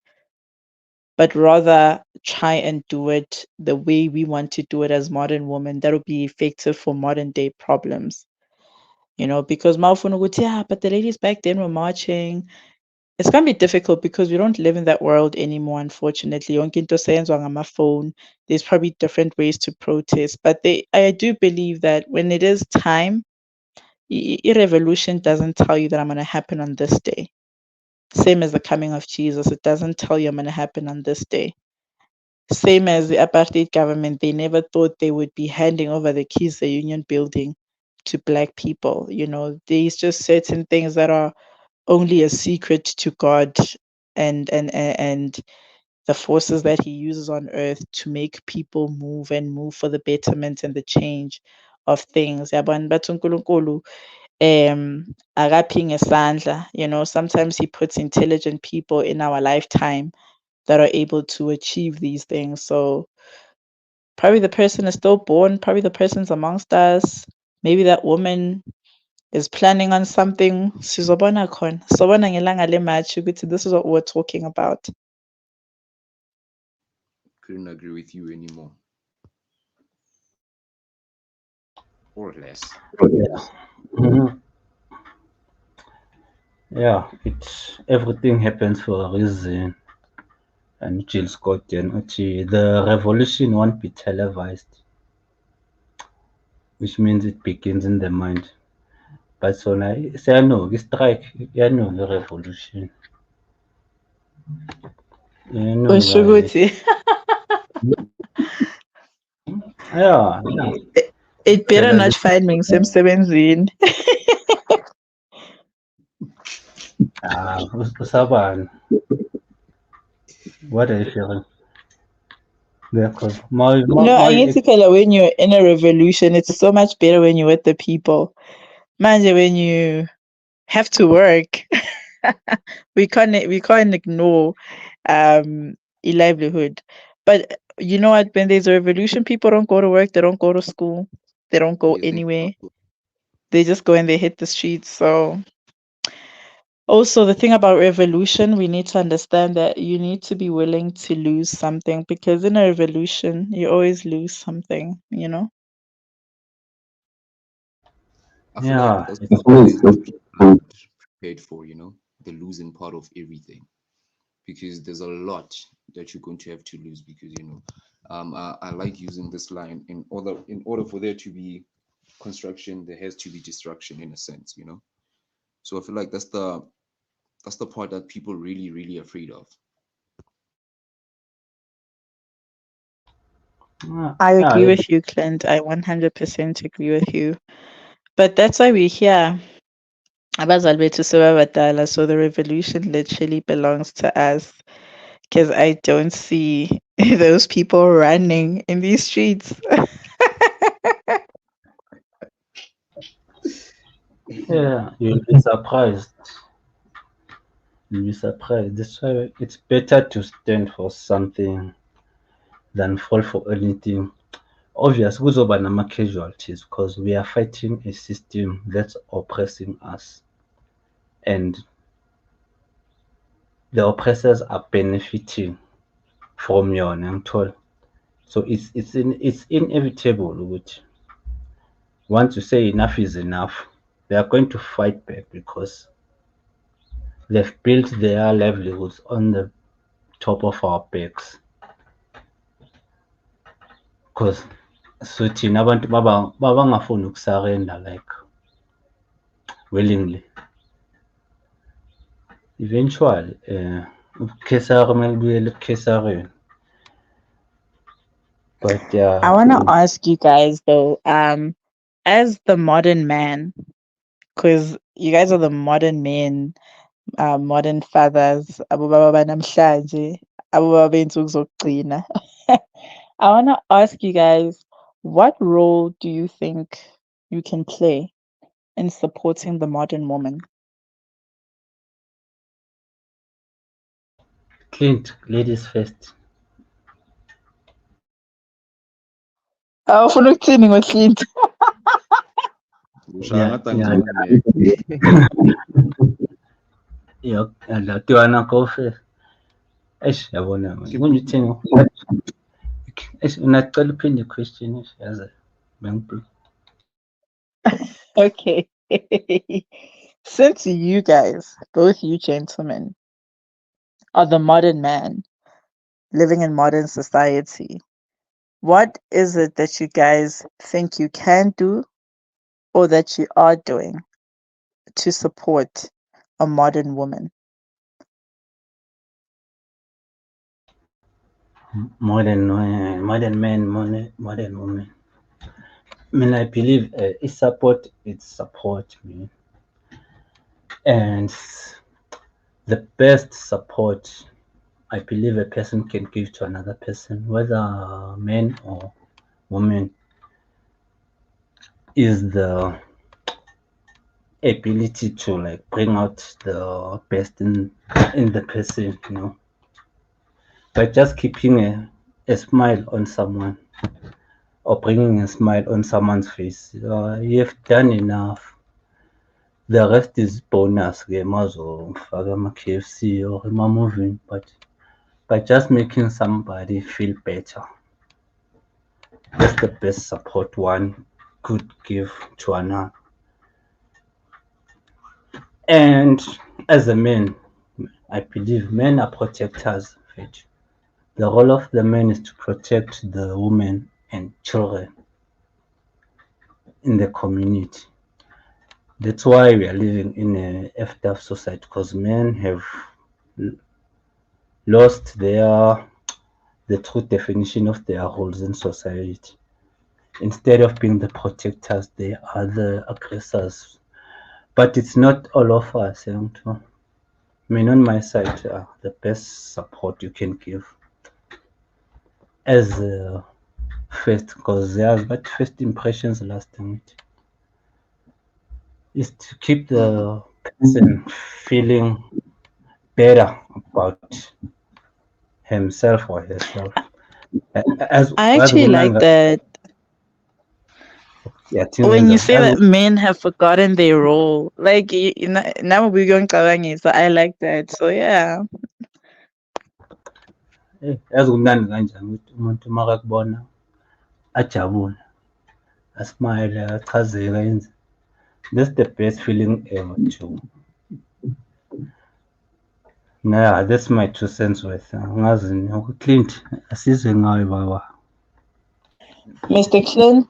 but rather try and do it the way we want to do it as modern women. That'll be effective for modern day problems. Because Maufunu would say, yeah, but the ladies back then were marching. It's gonna be difficult because we don't live in that world anymore, unfortunately. Yonke into seyenzwa ngama-phone. There's probably different ways to protest. But I do believe that when it is time, revolution doesn't tell you that I'm gonna happen on this day. Same as the coming of Jesus. It doesn't tell you I'm gonna happen on this day. Same as the apartheid government, they never thought they would be handing over the keys to the union building to black people. There's just certain things that are only a secret to God and the forces that he uses on earth to make people move for the betterment and the change of things. Yabona bathi uNkulunkulu akaphi ngesandla, sometimes he puts intelligent people in our lifetime that are able to achieve these things. So probably the person is still born, probably the person's amongst us, maybe that woman is planning on something. Sizobona khona. Sobona ngelanga le-March ukuthi this is what we're talking about. Couldn't agree with you anymore. Or less. Yeah. Mhm. Yeah, everything happens for a reason. And Jill Scott then the revolution won't be televised, which means it begins in the mind. But so now, say I know, strike, I know the revolution. You know, Usho ukuthi yeah, it better Phela not find me ngisemsebenzini. usabani. What are you feeling? Because No, angithi phela when you're in a revolution, it's so much better when you're with the people. Manje when you have to work, we can't ignore a livelihood. But you know what? When there's a revolution, people don't go to work, they don't go to school, they don't go Yes, anywhere. They just go and they hit the streets. So also the thing about revolution, we need to understand that you need to be willing to lose something, because in a revolution, you always lose something. I feel yeah, like that's what people aren't prepared for, the losing part of everything. Because there's a lot that you're going to have to lose because I like using this line in order for there to be construction there has to be destruction in a sense. So I feel like that's the part that people really afraid of. I yeah, agree with you, Clint. I 100% agree with you. But that's why we're here. Abazali bethu sebabadala, so the revolution literally belongs to us. Because I don't see those people running in these streets. yeah, you'll be surprised. You'll be surprised. That's why it's better to stand for something than fall for anything. Obvious, kuzoba nama-casualties because we are fighting a system that's oppressing us, and the oppressors are benefiting from yona ngithola. So it's inevitable ukuthi once you say enough is enough, they are going to fight back because they've built their livelihoods on the top of our backs. Because so thina abantu babangafuni ukusarenda like willingly. Eventually, uKesari kumele kubuyele eBukesareni. But I want to ask you guys though, as the modern man, because you guys are the modern men, modern fathers, abobaba banamhlanje, abobaba bey'nsuku zokugcina. I want to ask you guys, what role do you think you can play in supporting the modern woman? Clint, ladies first. Awufuna ukuthini ngoClint? Ushaya Yeah, ngata yeah, Latiwana go first. Eish, yabona manje. Kunjithini? Eish, unacela uphinde question eish, yazi. Bengibheka. Okay. Since you guys, both you gentlemen, are the modern man living in modern society, what is it that you guys think you can do or that you are doing to support a modern woman? Modern men, modern women. I mean, I believe it's support, man. And The best support I believe a person can give to another person, whether man or woman, is the ability to like bring out the best in the person, you know, by just keeping a smile on someone or bringing a smile on someone's face. You've done enough. The rest is bonus. Game also KFC or moving, but by just making somebody feel better, that's the best support one could give to another. And as a man, I believe men are protectors. Right? The role of the man is to protect the women and children in the community. That's why we are living in a effed up society because men have lost the true definition of their roles in society. Instead of being the protectors, they are the aggressors. But it's not all of us. You know? I mean, on my side, the best support you can give as first, because there's but first impressions lasting, is to keep Mm-hmm. the person feeling better about himself or herself. I As actually like that. yeah, When you teenager, say that men have forgotten their role, like now we're going kawangi, so I like that. So yeah. yazi kumnandi kanjani ukuthi umuntu makakubona ajabule, asmile, achazeke, yenze. That's the best feeling ever too. Yeah, that's my 2 cents worth. Angazi Clint asizwe ngawe baba. Mr. Clint,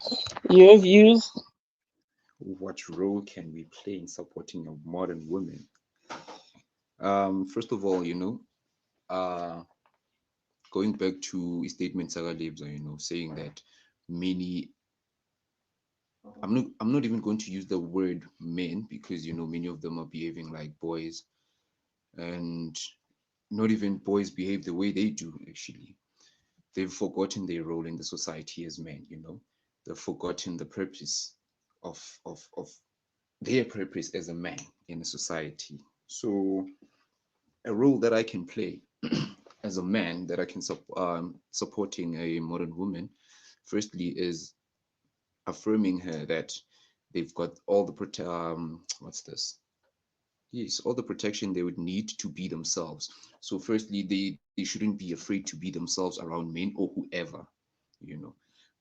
your views? What role can we play in supporting a modern women? First of all, uh, going back to a statement Saga Lebza, saying that many I'm not even going to use the word men because many of them are behaving like boys, and not even boys behave the way they do actually. They've forgotten their role in the society as men. They've forgotten the purpose of their purpose as a man in a society. So a role that I can play as a man that I can supporting a modern woman, firstly, is affirming her that they've got all the what's this? Yes, all the protection they would need to be themselves. So firstly, they shouldn't be afraid to be themselves around men or whoever, you know,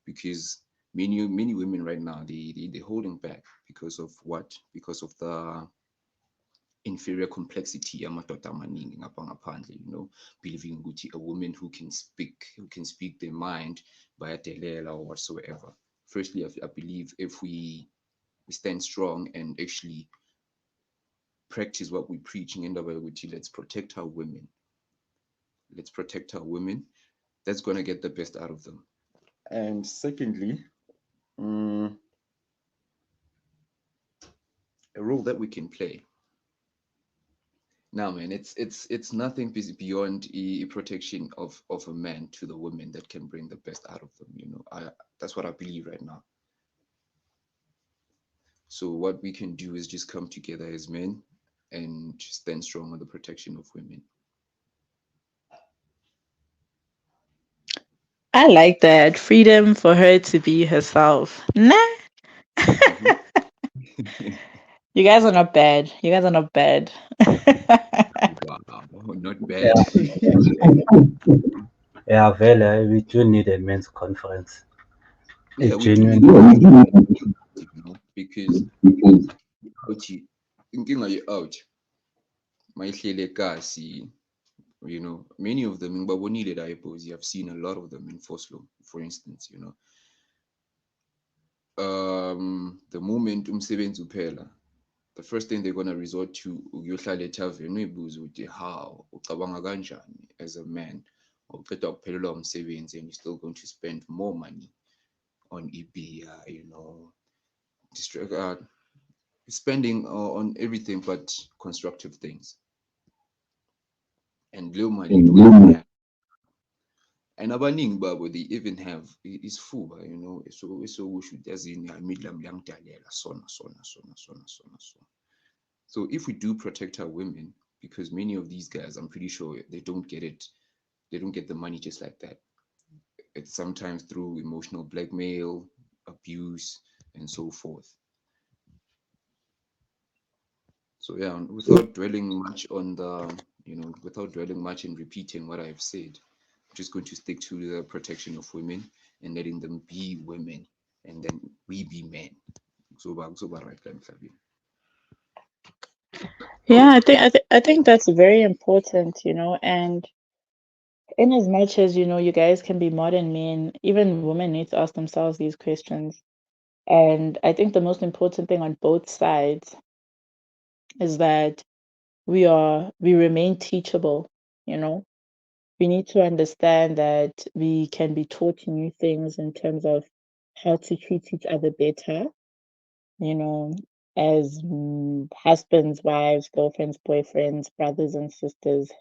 because many women right now they're holding back because of what? Because of the inferior complexity yamadoda amaningi ngapha ngaphandle, believing ukuthi a woman who can speak their mind bayadelela or whatsoever. Firstly, I believe if we stand strong and actually practice what we preaching in the way, let's protect our women. That's going to get the best out of them. And secondly, mm, a role that we can play now, man, it's nothing beyond a protection of a man to the women that can bring the best out of them. That's what I believe right now. So what we can do is just come together as men and stand strong on the protection of women. I like that. Freedom for her to be herself. Nah. Mhm. You guys are not bad. You guys are not bad. Wow, not bad. Yeah, yeah, vele, we do need a men's conference. A Yeah, we do need a men's genuine. because uthi inkinga ye-out mayihlele kasi, many of them ngibabonile la eBozi. I've seen a lot of them in Foslo, for instance. The moment umsebenzi uphela, the first thing they're gonna resort to ukuyohlala ethaveni uyibuze ukuthi how ucabanga kanjani as a man uqeda ukuphelelwa umsebenzi and you're still going to spend more money on beer, spending on everything but constructive things. and leyo mali don't have. And abaningi babo, they even have isifuba, so we should as in sona. So if we do protect our women, because many of these guys, I'm pretty sure they don't get it, they don't get the money just like that. It's sometimes through emotional blackmail, abuse, and so forth. So yeah, without dwelling much on without dwelling much in repeating what I've said, I'm just going to stick to the protection of women and letting them be women, and then we be men. So right, Yeah, I think that's very important, and in as much as you guys can be modern men, even women need to ask themselves these questions. And I think the most important thing on both sides is that we remain teachable, you know. We need to understand that we can be taught new things in terms of how to treat each other better, you know, as husbands, wives, girlfriends, boyfriends, brothers and sisters.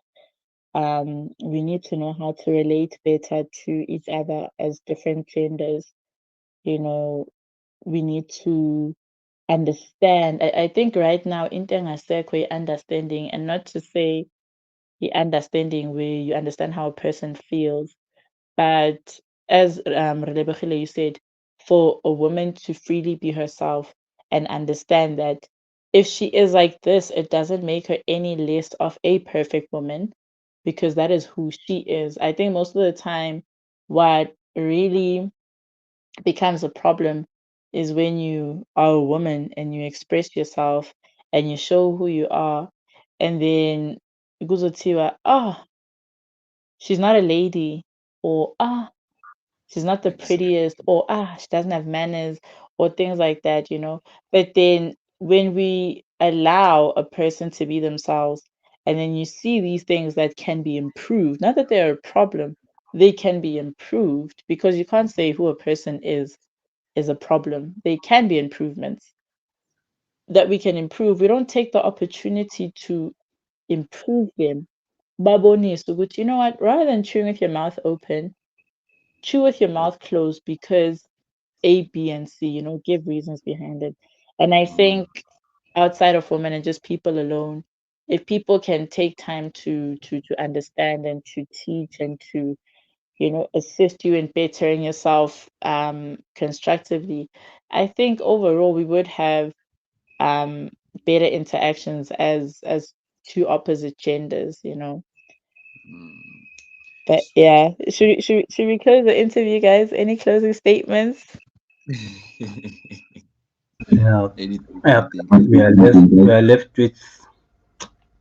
We need to know how to relate better to each other as different genders. You know, we need to understand. I think right now, into engasekho understanding, and not to say the understanding where you understand how a person feels, but as Relebogile, you said, for a woman to freely be herself and understand that if she is like this, it doesn't make her any less of a perfect woman because that is who she is. I think most of the time, what really becomes a problem is when you are a woman and you express yourself and you show who you are, and then Guzutiwa, oh, she's not a lady, or she's not the Exactly. prettiest, or she doesn't have manners, or things like that. But then when we allow a person to be themselves, and then you see these things that can be improved, not that they're a problem, they can be improved because you can't say who a person is a problem. They can be improvements that we can improve. We don't take the opportunity to improve them. Baboni is so good. You know what? Rather than chewing with your mouth open, chew with your mouth closed because A, B, and C, give reasons behind it. And I Mm, think outside of women and just people alone, if people can take time to understand and to teach and to assist you in bettering yourself constructively, I think overall we would have um better interactions as two opposite genders. mm. But yeah, should we close the interview, guys? Any closing statements? Yeah, Anything, yeah. anything. We are left with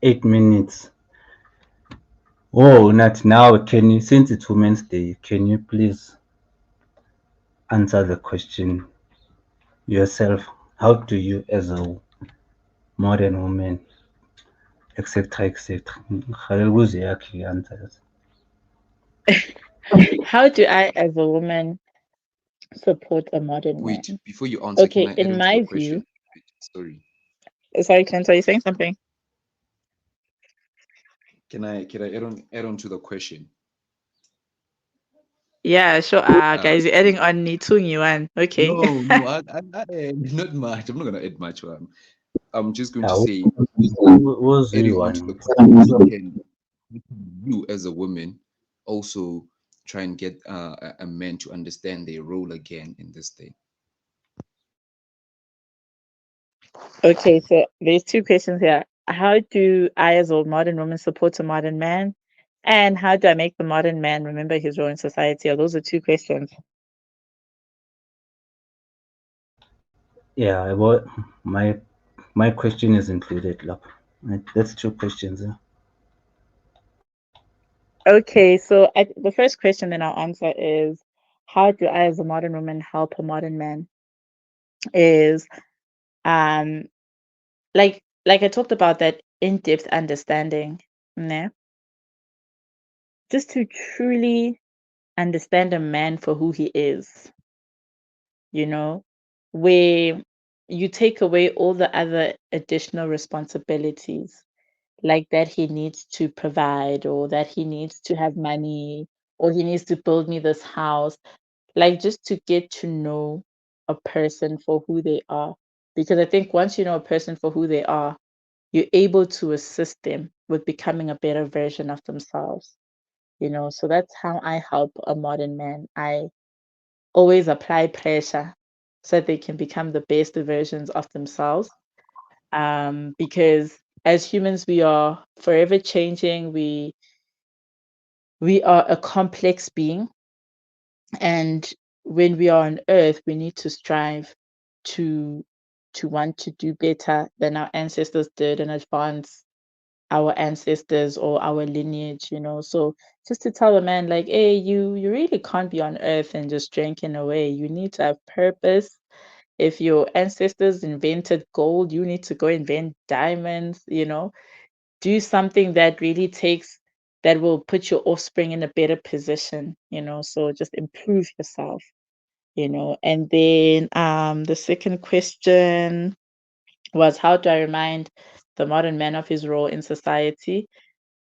8 minutes. Oh, not now. Can you, since it's Women's Day, can you please answer the question yourself? How do you, as a modern woman, etc., etc.? Khalil Guziaki answers. How do I, as a woman, support a modern Wait, man? before you answer, can Okay, I add in on to the my question? view, Wait, sorry. sorry, Clint, are you saying something? Can I add on to the question? Yeah, sure. Uh, Guys, you're adding on Nitung Yuan. Okay. no, I not much. I'm not gonna add much. I'm just going to Yeah, say, who's adding you on to one? the question, how can you as a woman also try and get a man to understand their role again in this thing? Okay, so there's two questions here. How do I, as a modern woman, support a modern man? And how do I make the modern man remember his role in society? Those are two questions. Yeah, well, my question is included. Look, that's two questions. Yeah? Okay, so the first question then I'll answer is, how do I, as a modern woman, help a modern man? Is um like I talked about that in-depth understanding, né? Just to truly understand a man for who he is, you know, where you take away all the other additional responsibilities. like that he needs to provide, or that he needs to have money, or he needs to build me this house. Like, just to get to know a person for who they are. Because I think once you know a person for who they are, you're able to assist them with becoming a better version of themselves. So that's how I help a modern man. I always apply pressure so that they can become the best versions of themselves. Because as humans, we are forever changing. We are a complex being, and when we are on earth, we need to strive to want to do better than our ancestors did and advance our ancestors or our lineage. So just to tell a man, like, hey, you really can't be on earth and just drinking away. You need to have purpose. If your ancestors invented gold, you need to go invent diamonds. Do something that really that will put your offspring in a better position. So just improve yourself. And then the second question was, how do I remind the modern man of his role in society?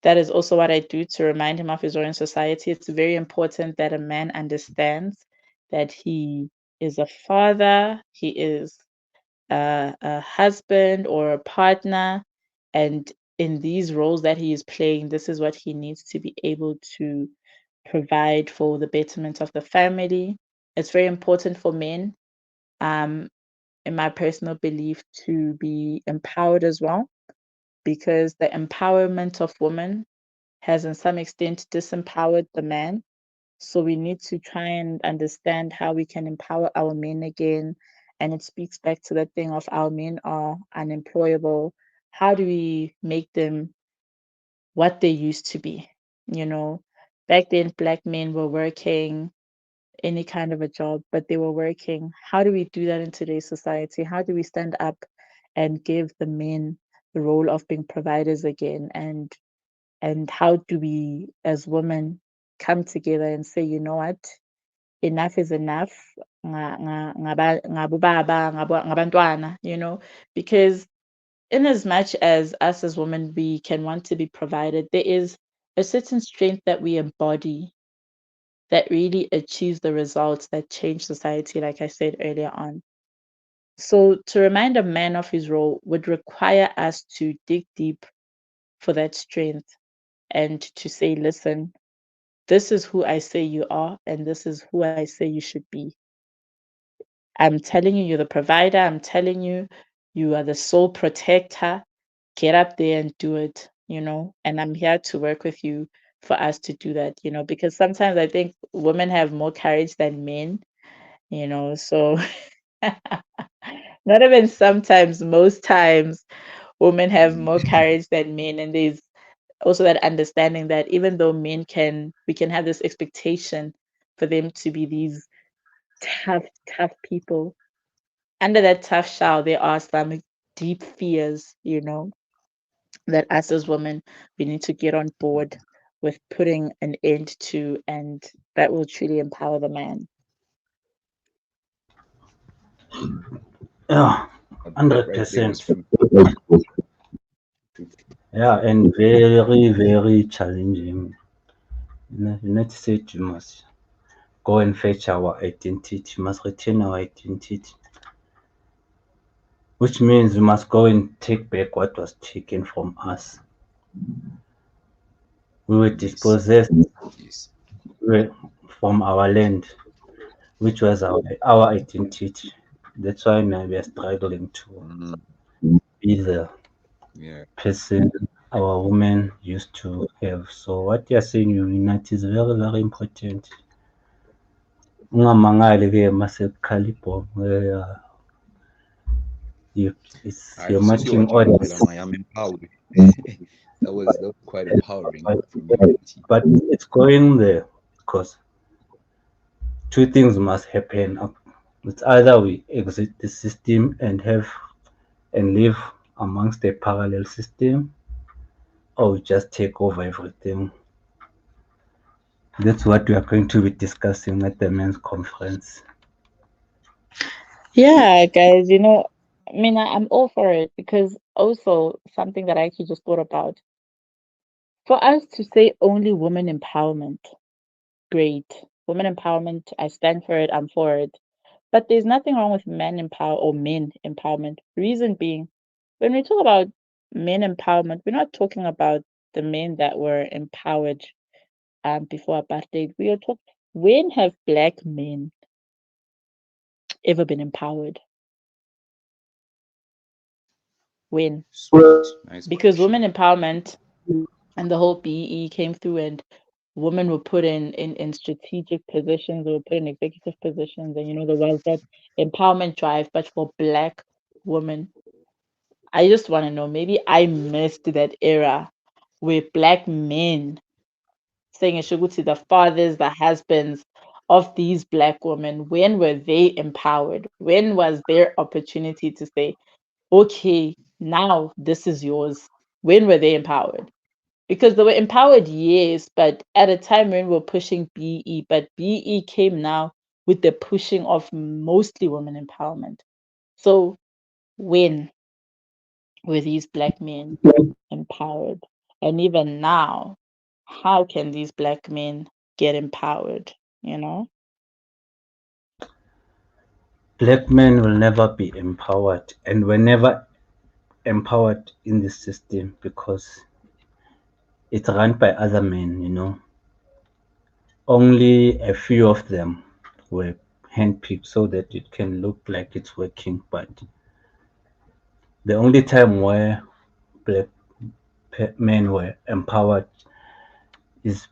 That is also what I do to remind him of his role in society. It's very important that a man understands that he is a father, he is a husband or a partner, and in these roles that he is playing, this is what he needs to be able to provide for the betterment of the family. It's very important for men, um, in my personal belief, to be empowered as well, because the empowerment of women has, in some extent, disempowered the man. So we need to try and understand how we can empower our men again. And it speaks back to that thing of our men are unemployable. How do we make them what they used to be? You know, Back then, black men were working any kind of a job, but they were working. How do we do that in today's society? How do we stand up and give the men the role of being providers again? And how do we, as women, come together and say, you know what, enough is enough, ngabobaba, ngabantwana. Because in as much as us as women, we can want to be provided, there is a certain strength that we embody that really achieves the results that change society, like I said earlier on. So to remind a man of his role would require us to dig deep for that strength and to say, listen, this is who I say you are, and this is who I say you should be. I'm telling you, you're the provider. I'm telling you, you are the sole protector. Get up there and do it. And I'm here to work with you for us to do that, because sometimes I think women have more courage than men. So not even sometimes, most times, women have more courage than men. And there's also that understanding that even though we can have this expectation for them to be these tough, tough people. Under that tough shell, there are some deep fears, that us as women, we need to get on board with putting an end to, and that will truly empower the man. Yeah, That right there was 100%. true. Yeah, and very, very challenging. United States, you must go and fetch our identity, you must retain our identity, which means we must go and take back what was taken from us. We were Yes. dispossessed Yes. from our land, which was our identity. That's why now we are struggling to Mm, be the yeah. person our women used to have. So what you're saying, you unite, is very, very important. Ungamangali-ke masekukhala ibhomu, I you're since you're marching watching orders. I am empowered. That was quite empowering from you. But it's going there because two things must happen. It's either we exit the system and live amongst a parallel system, or we just take over everything. That's what we are going to be discussing at the men's conference. Yeah, guys, I mean, I'm all for it because also something that I actually just thought about. For us to say only women empowerment, great. Women empowerment, I stand for it, I'm for it. But there's nothing wrong with men empowerment. Reason being, when we talk about men empowerment, we're not talking about the men that were empowered before apartheid. We are talking, when have black men ever been empowered? When? Sweet, nice Because question. women empowerment and the whole BE came through and women were put in strategic positions, they were put in executive positions, and there was that empowerment drive. But for black women, I just want to know, maybe I missed that era where black men saying it should go to the fathers, the husbands of these black women. When were they empowered? When was their opportunity to say, okay, now this is yours? When were they empowered? Because they were empowered, yes, but at a time when we were pushing BE, but BE came now with the pushing of mostly women empowerment. So when were these black men empowered? And even now, how can these black men get empowered? You know? Black men will never be empowered, and were never empowered in this system because it's run by other men. Only a few of them were handpicked so that it can look like it's working, but the only time where black men were empowered is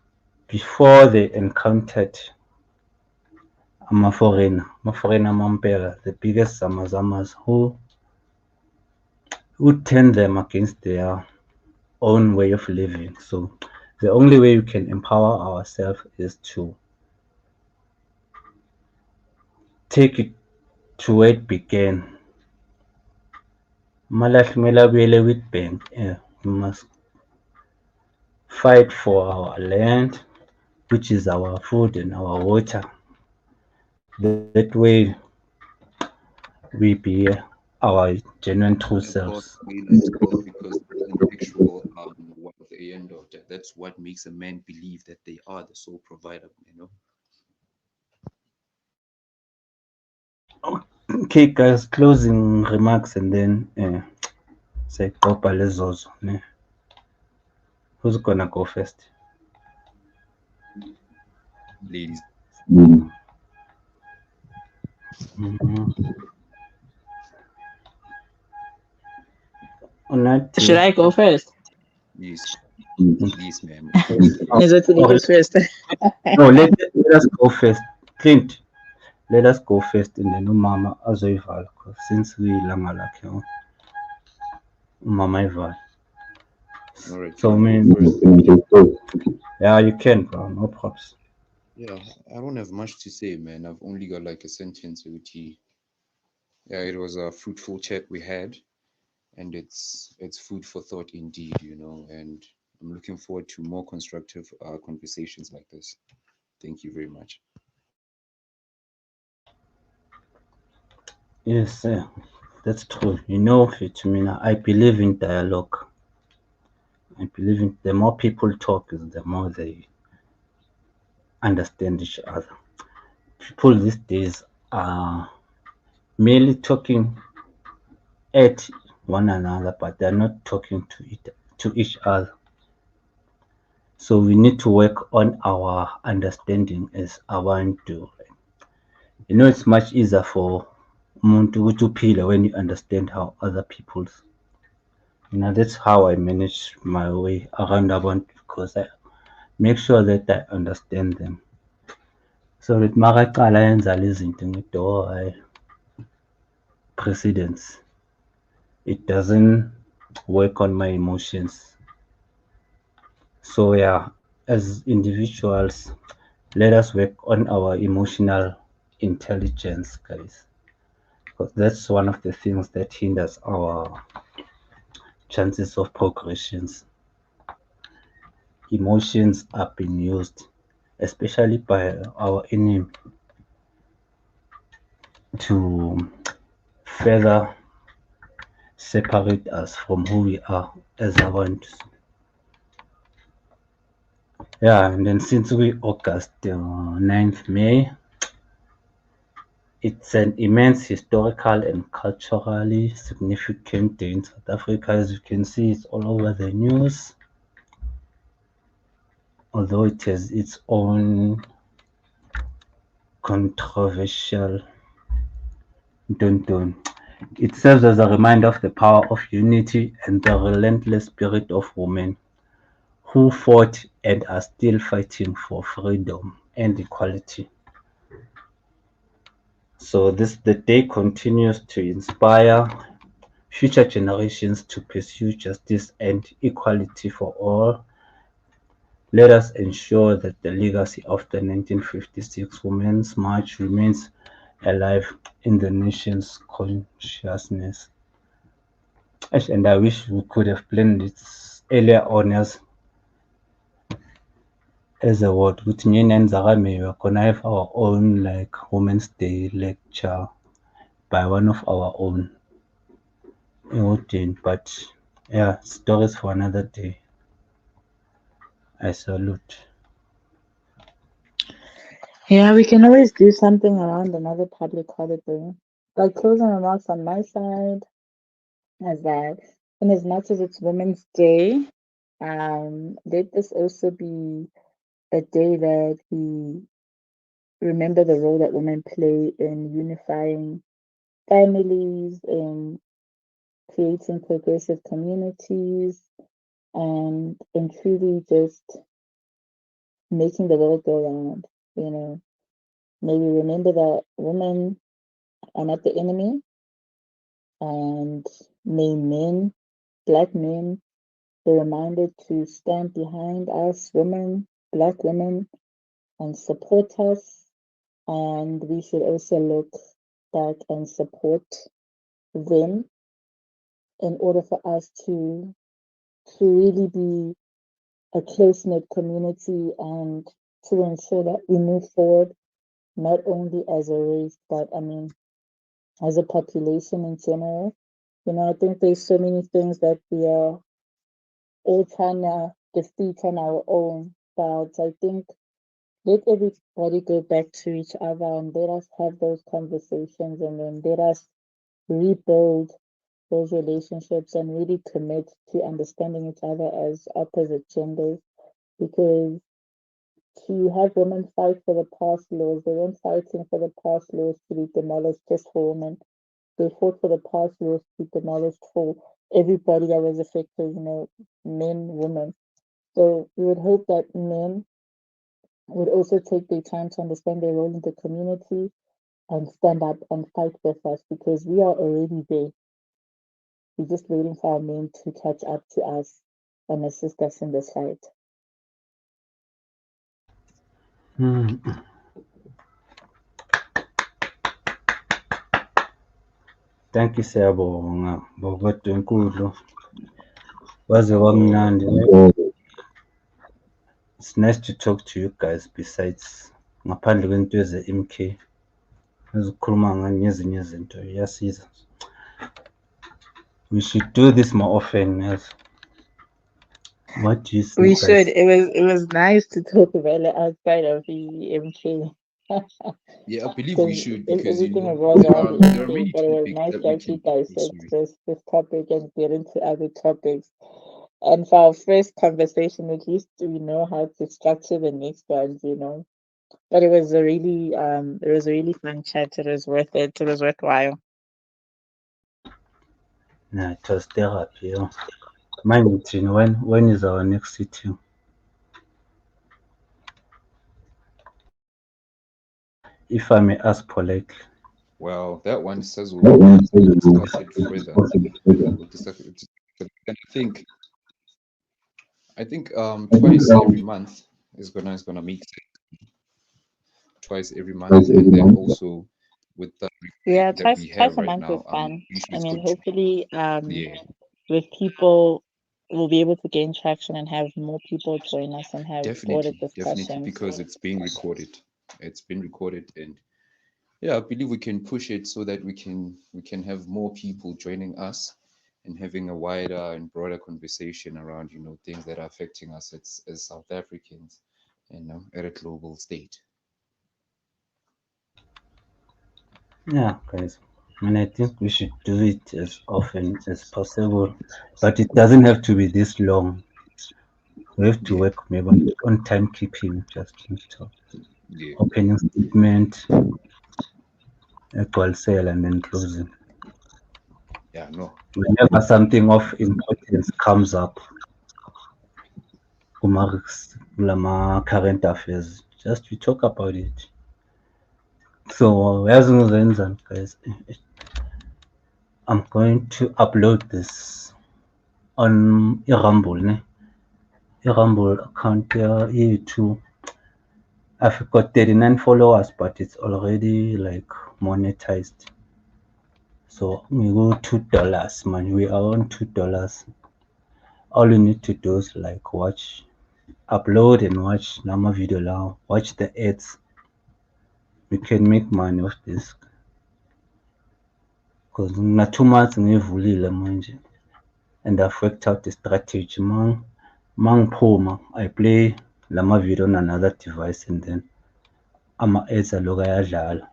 before they encountered Amaforena Mampela, the biggest Zamazamas who turned them against their own way of living. So the only way we can empower ourselves is to take it to where it began. Malahlimela with bank. We must fight for our land, which is our food and our water. That way we be our genuine true And of course, selves. it's called because intellectual wealth at the end of that. That's what makes a man believe that they are the sole provider. Okay, guys, closing remarks and then say Kopa Lezozo. Who's gonna go first? Ladies, Mhm. Unathi. Should I go first? yes, Mm. please, ma'am. Oh, Nizothi sorry. goes first. No, let us go first. Clint, let us go first and then umama azoyivala since ilanga lakhe umama ivala. All right, So can I I go mean, first? yeah, you can, bro. No props. Yeah, I don't have much to say, man. I've only got like a sentence with he. Yeah, it was a fruitful chat we had, and it's food for thought indeed. And I'm looking forward to more constructive conversations like this. Thank you very much. Yes, that's true. Fitumina, I believe in dialogue. I believe in the more people talk, is the more they understand each other. People these days are merely talking at one another, but they're not talking to each other. So we need to work on our understanding as abantu. It's much easier for umuntu ukuthi uphile when you understand how other people's. That's how I manage my way around abantu because I make sure that I understand them. So that makaqala yenza lezi zinto ngithi hayi precedence. It doesn't work on my emotions. So yeah, as individuals, let us work on our emotional intelligence, guys. Because that's one of the things that hinders our chances of progressions. Emotions are being used, especially by our enemy, to further separate us from who we are as abantu. Yeah, and then since we August 9th May, it's an immense historical and culturally significant day in South Africa. As you can see, it's all over the news, although it has its own controversial dun. It serves as a reminder of the power of unity and the relentless spirit of women who fought and are still fighting for freedom and equality. So the day continues to inspire future generations to pursue justice and equality for all. Let us ensure that the legacy of the 1956 Women's March remains alive in the nation's consciousness. And I wish we could have planned it earlier on as a word. With me and Zagame, we're gonna have our own like Women's Day lecture by one of our own. But yeah, stories for another day. I salute. Yeah, we can always do something around another public holiday. Like closing remarks on my side is that in as much as it's Women's Day, let this also be a day that we remember the role that women play in unifying families, in creating progressive communities, and in truly just making the world go round. You know, maybe remember that women are not the enemy, and may men, Black men, be reminded to stand behind us women, Black women, and support us. And we should also look back and support them in order for us to really be a close knit community and to ensure that we move forward not only as a race, but I mean as a population in general. You know, I think there's so many things that we are all trying to defeat on our own, but I think let everybody go back to each other and let us have those conversations and then let us rebuild those relationships and really commit to understanding each other as opposite genders, because to have women fight for the past laws, they weren't fighting for the past laws to be demolished just for women. They fought for the past laws to be demolished for everybody that was affected, you know, men, women. So we would hope that men would also take the time to understand their role in the community and stand up and fight with us, because we are already there. We're just waiting for our men to catch up to us and assist us in this fight. Hmm. Thank you, siyabonga Bokwe enkulu. Waze kwamnandi. It's nice to talk to you guys besides ngaphandle kwento eze-MK. Ezokukhuluma ngezinye izinto iyasiza. We should do this more often, yes. What do you We think, should. guys? It was nice to talk about it outside of the MK. Yeah, I believe we Because should, because everything revolves around the there are MK, many but it was topics nice that to we actually can dissect pursue. this topic and get into other topics. And for our first conversation, at least we know how to structure the next ones, you know. But it was a really fun chat. It was worth it. It was worthwhile. Yeah, it was therapy. Yeah. Mind you, when is our next sitting? If I may ask politely. Well, that one says we'll discuss it further. We'll discuss it. And I think twice every month is gonna make sense. Twice every month, and then also with the Yeah, replay that we twice have a right month is now, fun. usually I it's mean, good to, hopefully, yeah, with people, we'll be able to gain traction and have more people join us and have broader definitely discussions. because it's being recorded. It's been recorded, and yeah, I believe we can push it so that we can have more people joining us, and having a wider and broader conversation around, things that are affecting us as South Africans, at a global state. Yeah, guys. And I think we should do it as often as possible, but it doesn't have to be this long. We have to Yeah, work maybe on timekeeping, just to yeah, opening statement, equal sale, and then closing. yeah. No, Whenever something of importance comes up, current affairs, just we talk about it. So, as guys, I'm going to upload this on Rumble, ne? Rumble account too. I've got 39 followers, but it's already like monetized. So we go $2, man. We are on $2. All you need to do is like watch, upload and watch Nama video now. Watch the ads. We can make money off this. Because na 2 months ngivulile manje. And I've worked out the strategy. Mangiphuma, I play lama video on another device and then ama-ads alokhu ayadlala.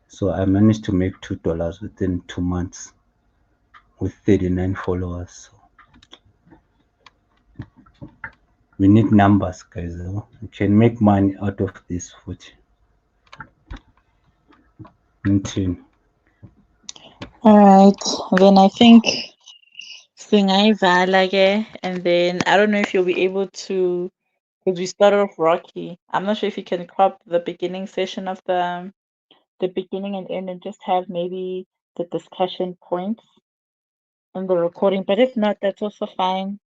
So I managed to make $2 within 2 months with 39 followers. So we need numbers, guys. We can make money out of this footage. All right, then I think singayivala ke, and then I don't know if you'll be able to, because we started off rocky. I'm not sure if you can crop the beginning session of the beginning and end and just have maybe the discussion points in the recording. But if not, that's also fine.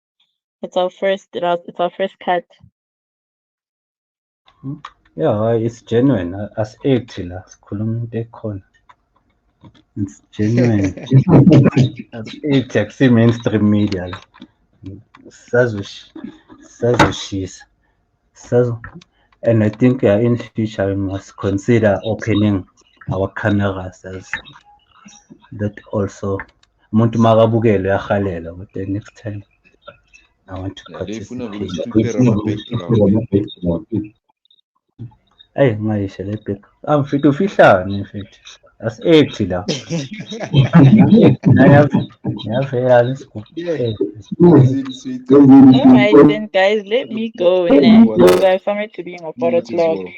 It's our first cut. Yeah, it's genuine. As 80 la, sikhuluma into ekhona. It's genuine. As 80 akusi mainstream media la. Sazoshisa. And I think in future we must consider opening our cameras as that also. Umuntu makabukele uyahalela, but the next time I want to yeah. They funa vele participate. usiprepare ama-background. Eyi ngayisho le bhek. Mfethu ufihlane mfethu. Asi-80 la. Ngiyavela lesigubhu. Yeah, Eh, as in sweet. All right, then, guys, let me go. Because I have somewhere to be at 4 As o'clock. well.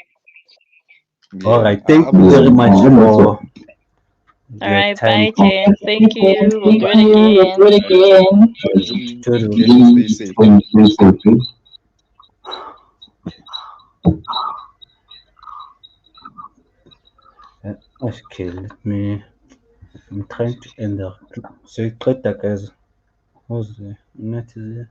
All Yeah, right. Thank I'm you also very much for All your right, time. bye, James. Thank you. We'll do it We'll do again. it again. catch and stay safe. Okay, I'm trying to end the. So, guys. Who's the net is there?